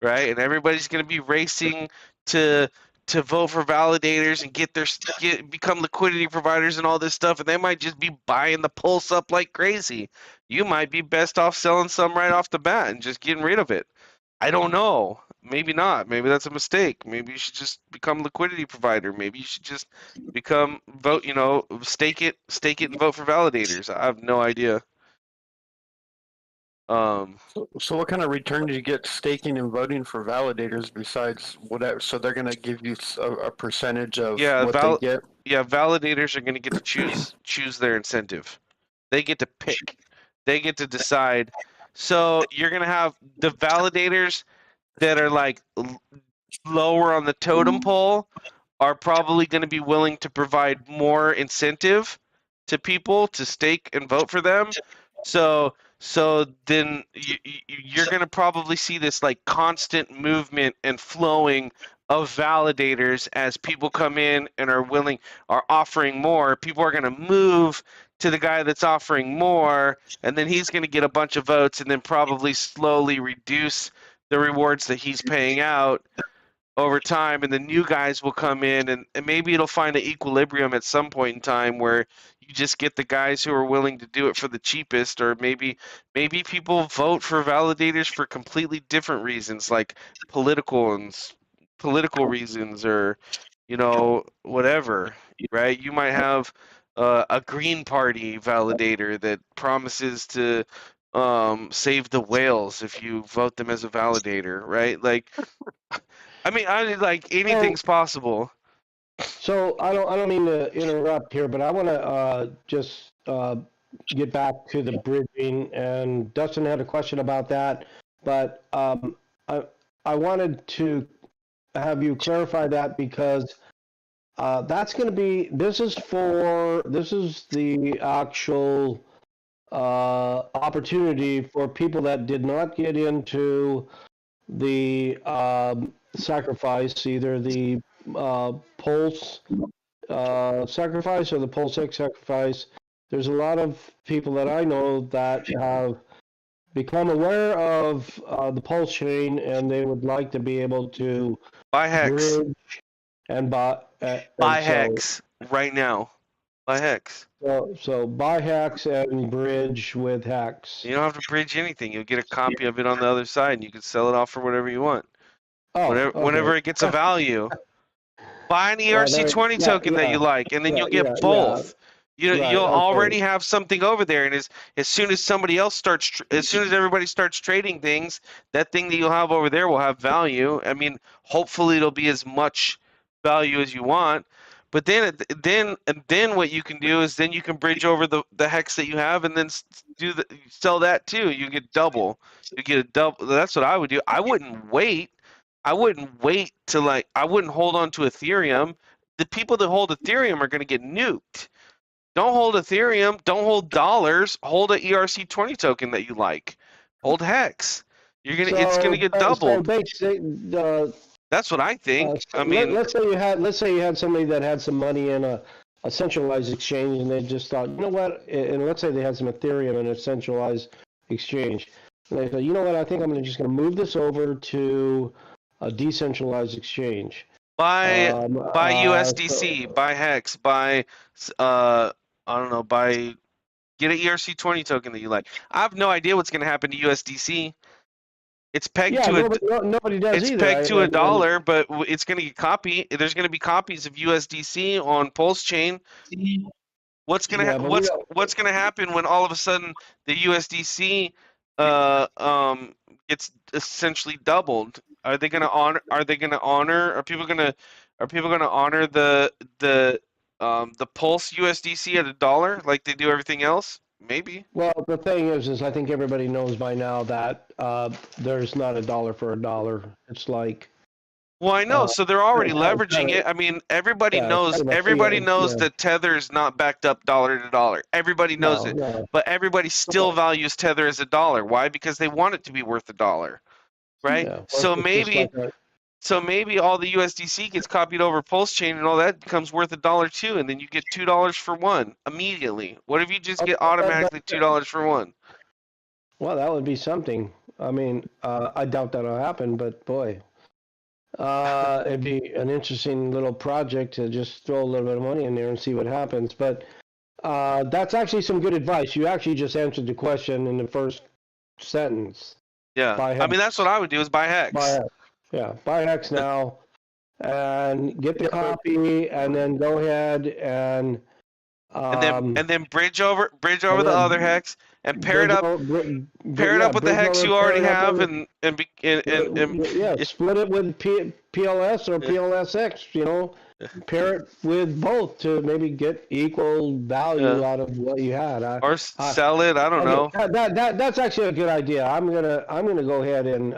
right? And everybody's going to be racing to vote for validators and become liquidity providers and all this stuff, and they might just be buying the pulse up like crazy. You might be best off selling some right off the bat and just getting rid of it. I don't know. Maybe not. Maybe that's a mistake. Maybe you should just become liquidity provider. Maybe you should just become vote, stake it and vote for validators. I have no idea. So what kind of return do you get staking and voting for validators besides whatever? So they're going to give you a percentage of what they get? Yeah, validators are going to get to choose their incentive. They get to pick. They get to decide. So you're going to have the validators that are like lower on the totem pole are probably going to be willing to provide more incentive to people to stake and vote for them. So then you're going to probably see this like constant movement and flowing of validators as people come in and are offering more. People are going to move to the guy that's offering more, and then he's going to get a bunch of votes and then probably slowly reduce the rewards that he's paying out over time, and the new guys will come in, and maybe it'll find an equilibrium at some point in time where you just get the guys who are willing to do it for the cheapest, or maybe people vote for validators for completely different reasons, like political reasons, or whatever, right? You might have a Green Party validator that promises to save the whales if you vote them as a validator, right? Like, I mean, anything's possible. So I don't mean to interrupt here, but I want to just get back to the bridging. And Dustin had a question about that, but I wanted to have you clarify that because that's going to be this is the actual opportunity for people that did not get into the sacrifice, either the Pulse sacrifice or the Pulse X sacrifice. There's a lot of people that I know that have become aware of the Pulse chain, and they would like to be able to Buy Hex. bridge and buy. Buy Hex right now. Buy Hex. So buy Hex and bridge with Hex. You don't have to bridge anything. You'll get a copy of it on the other side, and you can sell it off for whatever you want. Whenever it gets a value. Buy an ERC20 token that you like, and then you'll get both. You'll already have something over there, and as soon as everybody starts trading things, that thing that you'll have over there will have value. I mean, hopefully it'll be as much value as you want. But then what you can do is then you can bridge over the hex that you have, and then sell that too. You get double. You get a double. That's what I would do. I wouldn't wait to I wouldn't hold on to Ethereum. The people that hold Ethereum are going to get nuked. Don't hold Ethereum. Don't hold dollars. Hold an ERC20 token that you like. Hold Hex. It's gonna get doubled. That's what I think. I mean, let's say you had somebody that had some money in a centralized exchange, and they just thought, you know what? And let's say they had some Ethereum in a centralized exchange, and they thought, you know what? I think I'm just going to move this over to a decentralized exchange. Buy USDC, buy Hex, buy I don't know, get an ERC20 token that you like. I have no idea what's going to happen to USDC. It's pegged Yeah, to a nobody does it's either. pegged to a dollar, but it's going to get copy. There's going to be copies of USDC on Pulse Chain. What's gonna Yeah, but we what's gonna happen when all of a sudden the USDC gets essentially doubled? Are they gonna honor? Are they gonna honor? Are people gonna honor the Pulse USDC at a dollar like they do everything else? Maybe. Well, the thing is I think everybody knows by now that there's not a dollar for a dollar. It's like Well, I know. So they're already leveraging kinda, it. I mean, everybody yeah, it's knows. kind of a Everybody fiat, knows yeah. that Tether is not backed up dollar to dollar. Everybody knows it. No. But everybody still values Tether as a dollar. Why? Because they want it to be worth a dollar, right? Yeah. So It's just maybe, like all the USDC gets copied over Pulse Chain, and all that becomes worth a dollar too, and then you get $2 for one immediately. What if you just get automatically $2 for one? well, that would be something. I mean, I doubt that'll happen, but boy, it'd be an interesting little project to just throw a little bit of money in there and see what happens. But that's actually some good advice. You actually just answered the question in the first sentence. Yeah. Buy I mean, that's what I would do is buy Hex. Buy Hex. Yeah, buy Hex now, and get the copy, and then go ahead and and then bridge over the other Hex and pair it up with the Hex you already have and split it with PLS or PLSX, you know, pair it with both to maybe get equal value out of what you had. Or sell it, I don't know. That's actually a good idea. I'm gonna go ahead and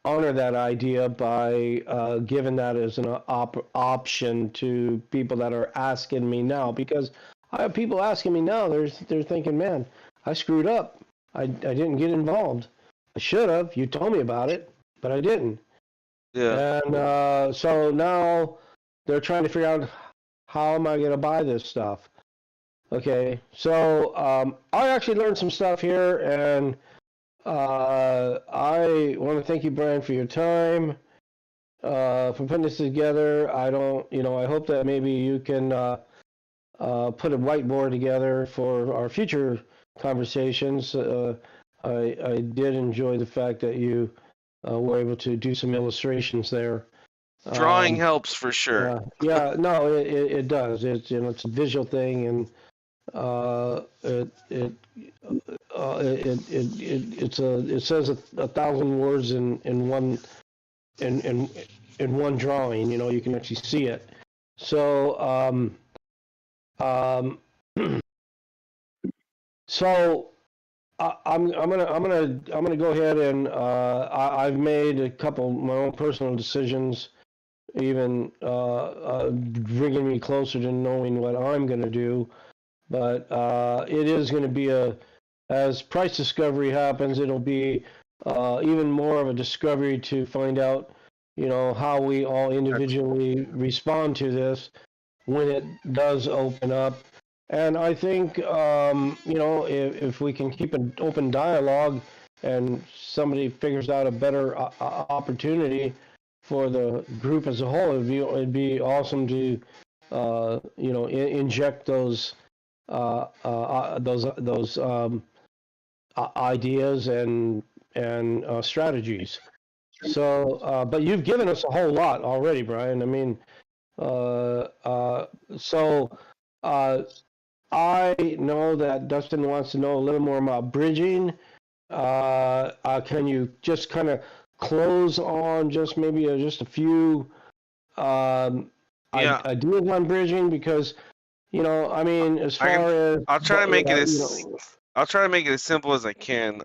honor that idea by giving that as an option to people that are asking me now, because I have people asking me now. They're thinking, man, I screwed up. I didn't get involved. I should have. You told me about it, but I didn't. Yeah. And so now they're trying to figure out, how am I going to buy this stuff? Okay, so I actually learned some stuff here, and I want to thank you, Brian, for your time, for putting this together. I hope that maybe you can put a whiteboard together for our future conversations. I did enjoy the fact that you were able to do some illustrations there. Drawing helps for sure. Yeah, no, it does. It's it's a visual thing, and it says 1,000 words in one drawing. You can actually see it. So so I'm gonna go ahead and I've made a couple of my own personal decisions, even bringing me closer to knowing what I'm gonna do. But it is going to be as price discovery happens, it'll be even more of a discovery to find out, how we all individually respond to this when it does open up. And I think, if we can keep an open dialogue and somebody figures out a better opportunity for the group as a whole, it'd be awesome to, inject those ideas and strategies. So, but you've given us a whole lot already, Brian. I mean, so I know that Dustin wants to know a little more about bridging. Can you just kind of close on just maybe just a few ideas on bridging? Because I mean, as far as I'll try to make it as simple as I can.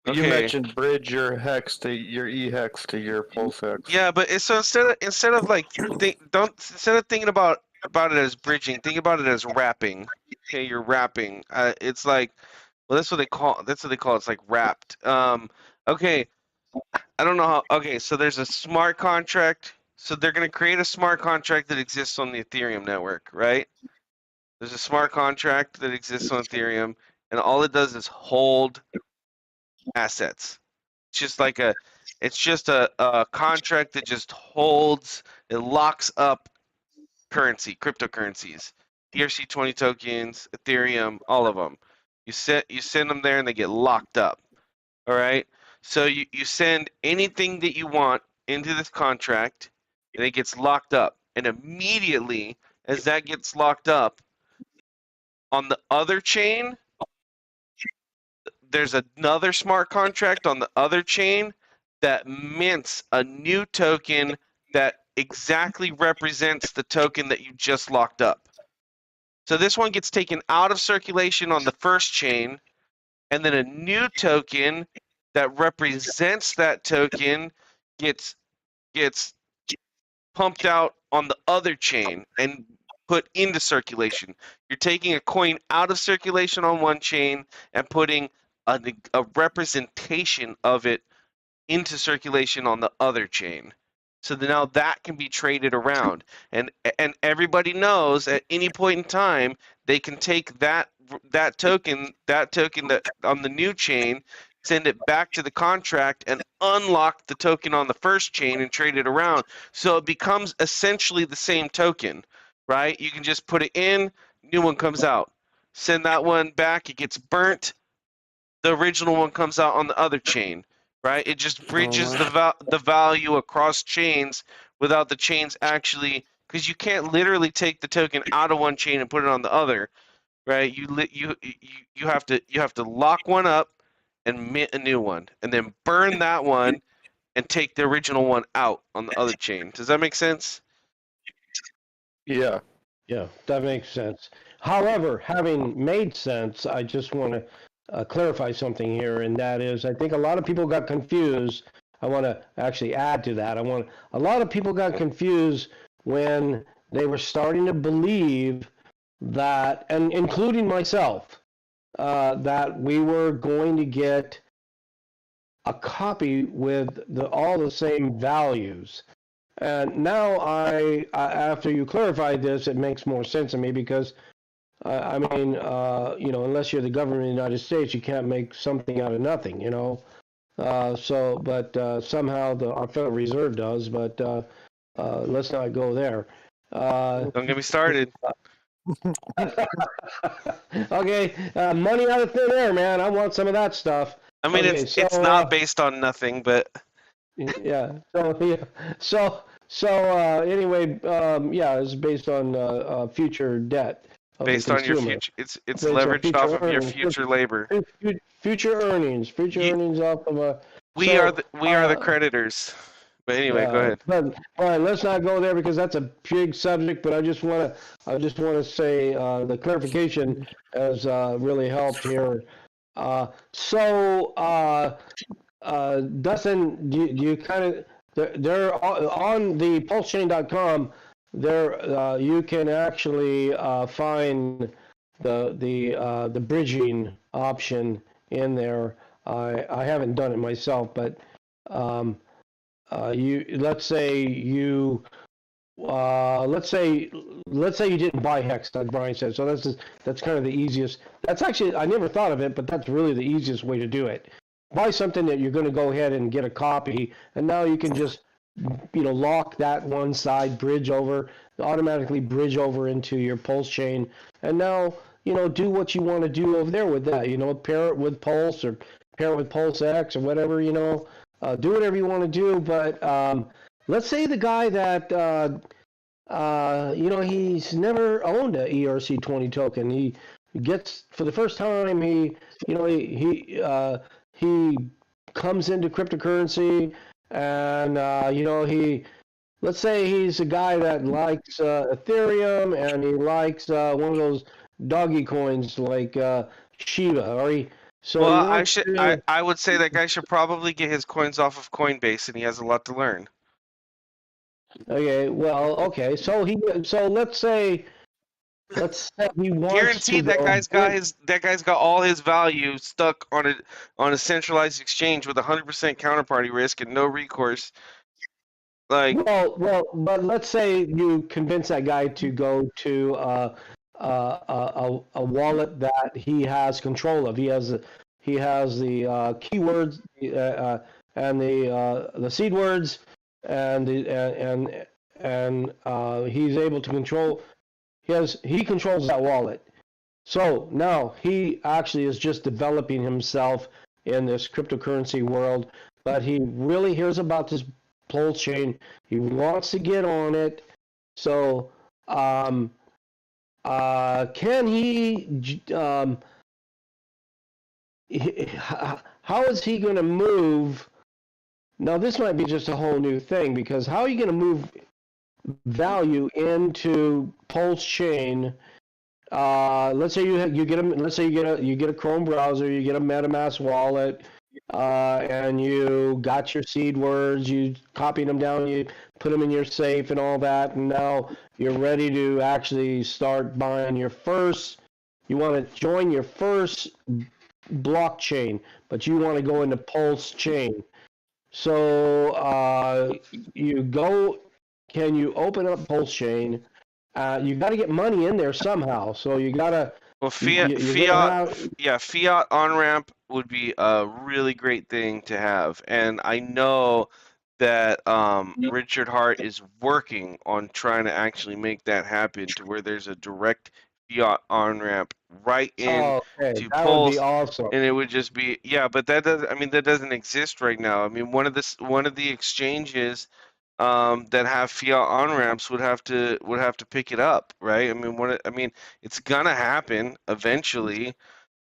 You mentioned bridge your hex to your e-hex to your pulse hex. Yeah, but so instead of like thinking about it as bridging, think about it as wrapping. Okay, you're wrapping. It's like, well, that's what they call it. It's like wrapped. Okay, I don't know how. Okay, so there's a smart contract. So they're gonna create a smart contract that exists on the Ethereum network, right? There's a smart contract that exists on Ethereum, and all it does is hold assets. It's just a contract that just holds, it locks up cryptocurrencies, ERC20 tokens, Ethereum, all of them. You send them there and they get locked up. All right. So you send anything that you want into this contract and it gets locked up. And immediately as that gets locked up on the other chain, there's another smart contract on the other chain that mints a new token that exactly represents the token that you just locked up. So this one gets taken out of circulation on the first chain, and then a new token that represents that token gets pumped out on the other chain and put into circulation. You're taking a coin out of circulation on one chain and putting a representation of it into circulation on the other chain. So now that can be traded around, and everybody knows at any point in time they can take that token that on the new chain, send it back to the contract, and unlock the token on the first chain and trade it around. So it becomes essentially the same token, right? You can just put it in, new one comes out. Send that one back, it gets burnt. The original one comes out on the other chain, right? It just bridges the value across chains without the chains actually, because you can't literally take the token out of one chain and put it on the other, right? You have to lock one up and mint a new one, and then burn that one and take the original one out on the other chain. Does that make sense? Yeah. Yeah, that makes sense. However, having made sense, I just want to clarify something here, and that is, I think a lot of people got confused. I want to actually add to that. A lot of people got confused when they were starting to believe that, and including myself, that we were going to get a copy with all the same values. And now after you clarified this, it makes more sense to me because I mean, unless you're the government of the United States, you can't make something out of nothing, but somehow our Federal Reserve does, but let's not go there. Don't get me started. Okay, money out of thin air, man. I want some of that stuff. I mean, Okay, it's not based on nothing, but yeah. Anyway, it's based on future debt. Based on your future, it's leveraged off of your future labor. Future earnings off of We are the creditors. But anyway, go ahead. But let's not go there because that's a big subject. But I just want to say the clarification has really helped here. Dustin, do you kind of they're on the pulsechain.com. There you can actually find the bridging option in there. I haven't done it myself, but let's say you didn't buy Hex, like Brian said. So that's kind of the easiest. That's actually, I never thought of it, but that's really the easiest way to do it. Buy something that you're going to go ahead and get a copy, and now you can just lock that one side, automatically bridge over into your Pulse chain, and now do what you want to do over there with that. Pair it with Pulse or pair it with Pulse X or whatever. Do whatever you want to do. But let's say the guy that he's never owned a ERC20 token. He gets, for the first time, he comes into cryptocurrency, and let's say he's a guy that likes Ethereum, and he likes one of those doggy coins like Shiba, or he. So I would say that guy should probably get his coins off of Coinbase, and he has a lot to learn. Okay, well, okay, so let's say he wants guaranteed to that guy's got all his value stuck on a centralized exchange with 100% counterparty risk and no recourse. Like, well, but let's say you convince that guy to go to a wallet that he has control of. He has the keywords and the seed words, and he's able to control. He controls that wallet. So now he actually is just developing himself in this cryptocurrency world, but he really hears about this Pulse chain. He wants to get on it. So, can how is he going to move? Now, this might be just a whole new thing because how are you going to move value into Pulse chain? Let's say you get a you get a Chrome browser, you get a MetaMask wallet, and you got your seed words, you copied them down, you put them in your safe and all that, and now you're ready to actually start buying your first. You want to join your first blockchain, but you want to go into Pulse chain. So you go. Can you open up Pulse chain? You got to get money in there somehow. So you got to. Well, You're gonna have. fiat on ramp would be a really great thing to have, and I know that Richard Hart is working on trying to actually make that happen to where there's a direct fiat on ramp right in Oh, okay, to that would be Pulse, awesome. and it would just be but that does I mean that doesn't exist right now. I mean one of the exchanges that have fiat on ramps would have to pick it up, right? I mean it's gonna happen eventually,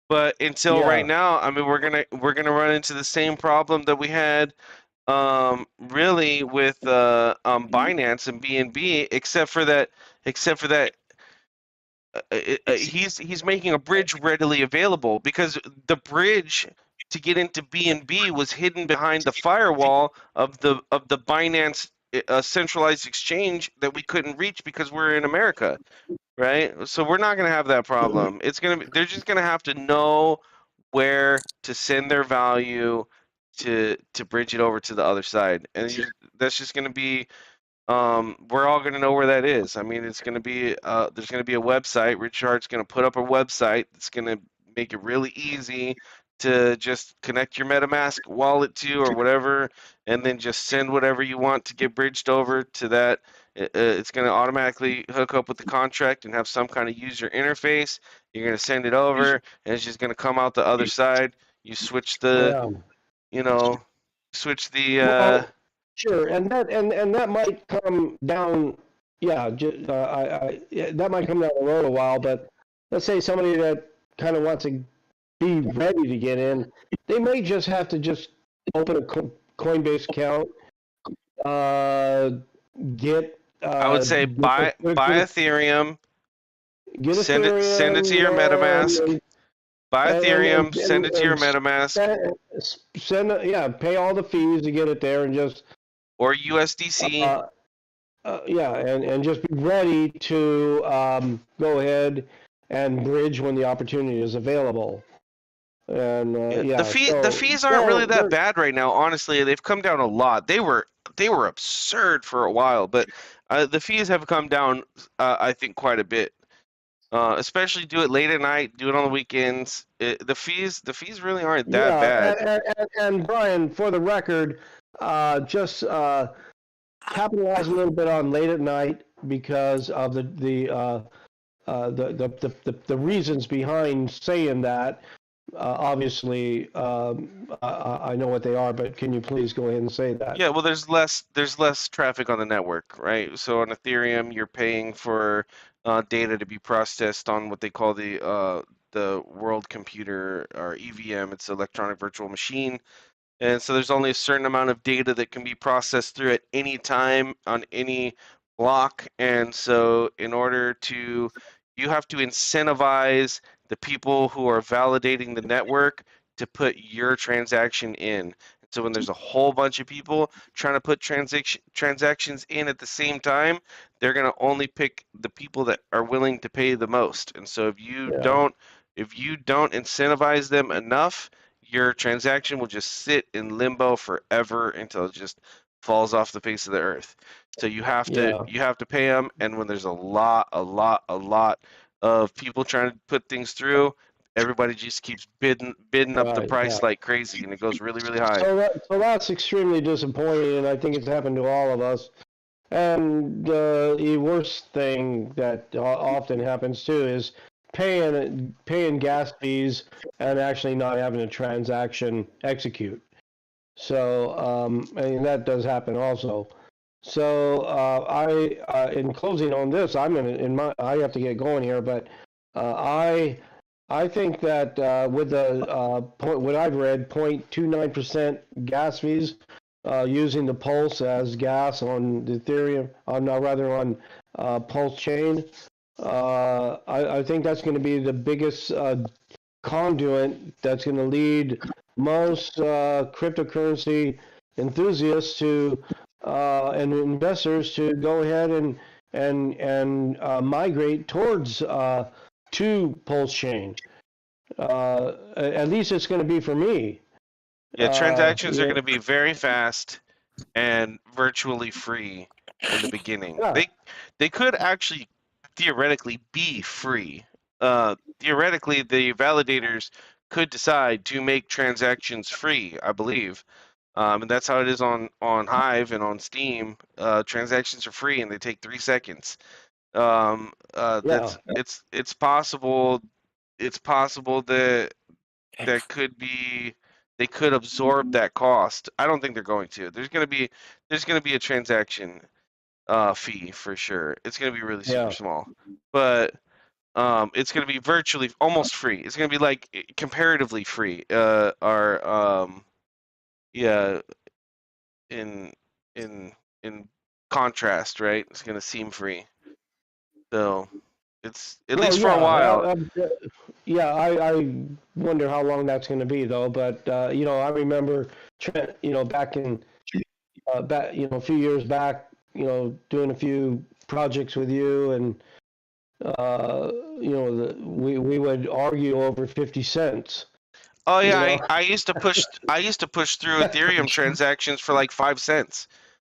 but until right Yeah. now, I mean we're gonna run into the same problem that we had really with Binance and BNB, except for that he's making a bridge readily available because the bridge to get into BNB was hidden behind the firewall of the Binance centralized exchange that we couldn't reach because we're in America, right? So we're not going to have that problem. They're just going to have to know where to send their value to bridge it over to the other side, and that's just going to be we're all going to know where that is. I mean, it's going to be there's going to be a website. Richard's going to put up a website that's going to make it really easy to just connect your MetaMask wallet to or whatever, and then just send whatever you want to get bridged over to that. It's going to automatically hook up with the contract and have some kind of user interface. You're going to send it over, and it's just going to come out the other side. You switch the, Yeah. you know, switch the Well, sure, and that might come down. Yeah, yeah, that might come down the road a while. But let's say somebody that kind of wants to be ready to get in, they may just have to just open a Coinbase account, uh, get I would say buy Ethereum, send it Ethereum, to your MetaMask. Buy Ethereum, send it to your and MetaMask pay all the fees to get it there, and just or USDC. yeah, and just be ready to go ahead and bridge when the opportunity is available. And The fees aren't really that bad right now. Honestly, they've come down a lot. They were absurd for a while, but the fees have come down. I think quite a bit. Especially do it late at night, do it on the weekends. The fees really aren't that yeah, bad. and Brian, for the record, just capitalize a little bit on late at night because of the reasons behind saying that. Obviously, I know what they are, but can you please go ahead and say that? Yeah, well, there's less traffic on the network, right? So on Ethereum, you're paying for data to be processed on what they call the world computer or EVM. It's electronic virtual machine. And so there's only a certain amount of data that can be processed through at any time on any block. And so you have to incentivize the people who are validating the network to put your transaction in. So when there's a whole bunch of people trying to put transactions in at the same time, they're going to only pick the people that are willing to pay the most. And so if you don't incentivize them enough, your transaction will just sit in limbo forever until it just falls off the face of the earth. So you have to pay them, and when there's a lot of people trying to put things through, everybody just keeps bidding up the price like crazy, and it goes really, really high. So that's extremely disappointing, and I think it's happened to all of us. And the worst thing that often happens too is paying gas fees and actually not having a transaction execute. So, and that does happen also. So, in closing on this, I have to get going here, but I think that with the what I've read, 0.29% gas fees, using the Pulse as gas on the Ethereum, rather on Pulse chain, I think that's going to be the biggest conduit that's going to lead most cryptocurrency enthusiasts to and investors to go ahead and migrate towards to Pulse chain. At least it's going to be for me. Yeah, transactions are Yeah, going to be very fast and virtually free in the beginning. yeah, They could actually theoretically be free. Theoretically, the validators could decide to make transactions free, I believe. And that's how it is on Hive and on Steam. Transactions are free and they take 3 seconds. yeah, It's possible. It's possible that they could absorb that cost. I don't think they're going to. There's gonna be a transaction fee for sure. It's gonna be really super yeah. small, but it's gonna be virtually almost free. It's gonna be like comparatively free. Yeah, in in in contrast, right? It's gonna seem free. So it's at Well, least for a yeah, while. yeah. I wonder how long that's going to be though. But I remember, back in a few years back, doing a few projects with you, and we would argue over 50 cents. Oh You yeah, know, I used to push through Ethereum transactions for like 5 cents.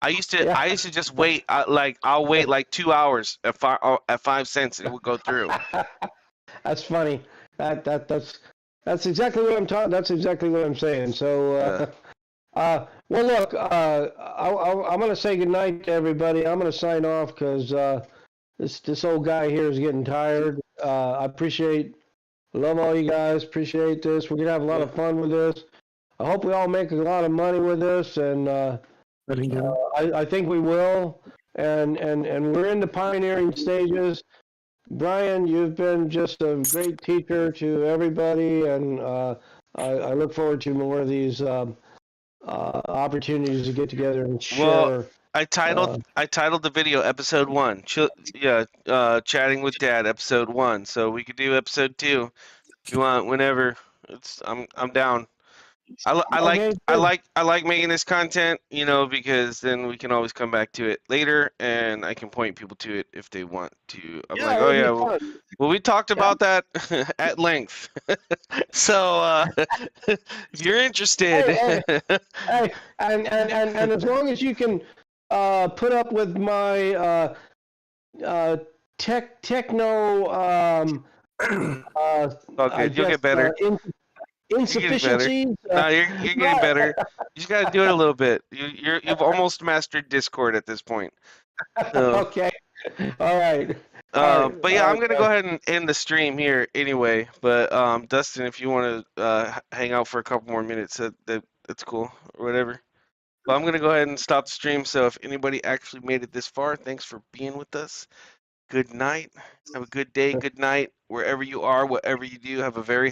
yeah, I used to just wait I'll wait like 2 hours at 5 cents and it would go through. that's funny. That's exactly what I'm talking. That's exactly what I'm saying. So. Yeah. Well, look, I'm going to say goodnight to everybody. I'm going to sign off because this old guy here is getting tired. Love all you guys. Appreciate this. We're going to have a lot of fun with this. I hope we all make a lot of money with this, and I think we will. And we're in the pioneering stages. Brian, you've been just a great teacher to everybody, and I look forward to more of these. Opportunities to get together and Well, share. I titled the video episode 1. Chatting with Dad episode 1. So we could do episode 2 if you want whenever. I'm down. Okay, good. I like making this content, because then we can always come back to it later, and I can point people to it if they want to. I'm like, oh It'll yeah, be fun. well we talked Yeah. about that at length. So if you're interested, Hey, and as long as you can put up with my techno all I good. You'll guess get better. You're getting better. insufficiencies. No, you're getting better. You just gotta do it a little bit. You've almost mastered Discord at this point. So. Okay. All right. But yeah, All I'm right, gonna go ahead and end the stream here anyway. But Dustin, if you want to hang out for a couple more minutes, that's cool or whatever. But I'm gonna go ahead and stop the stream. So if anybody actually made it this far, thanks for being with us. Good night. Have a good day. Good night wherever you are, whatever you do. Have a very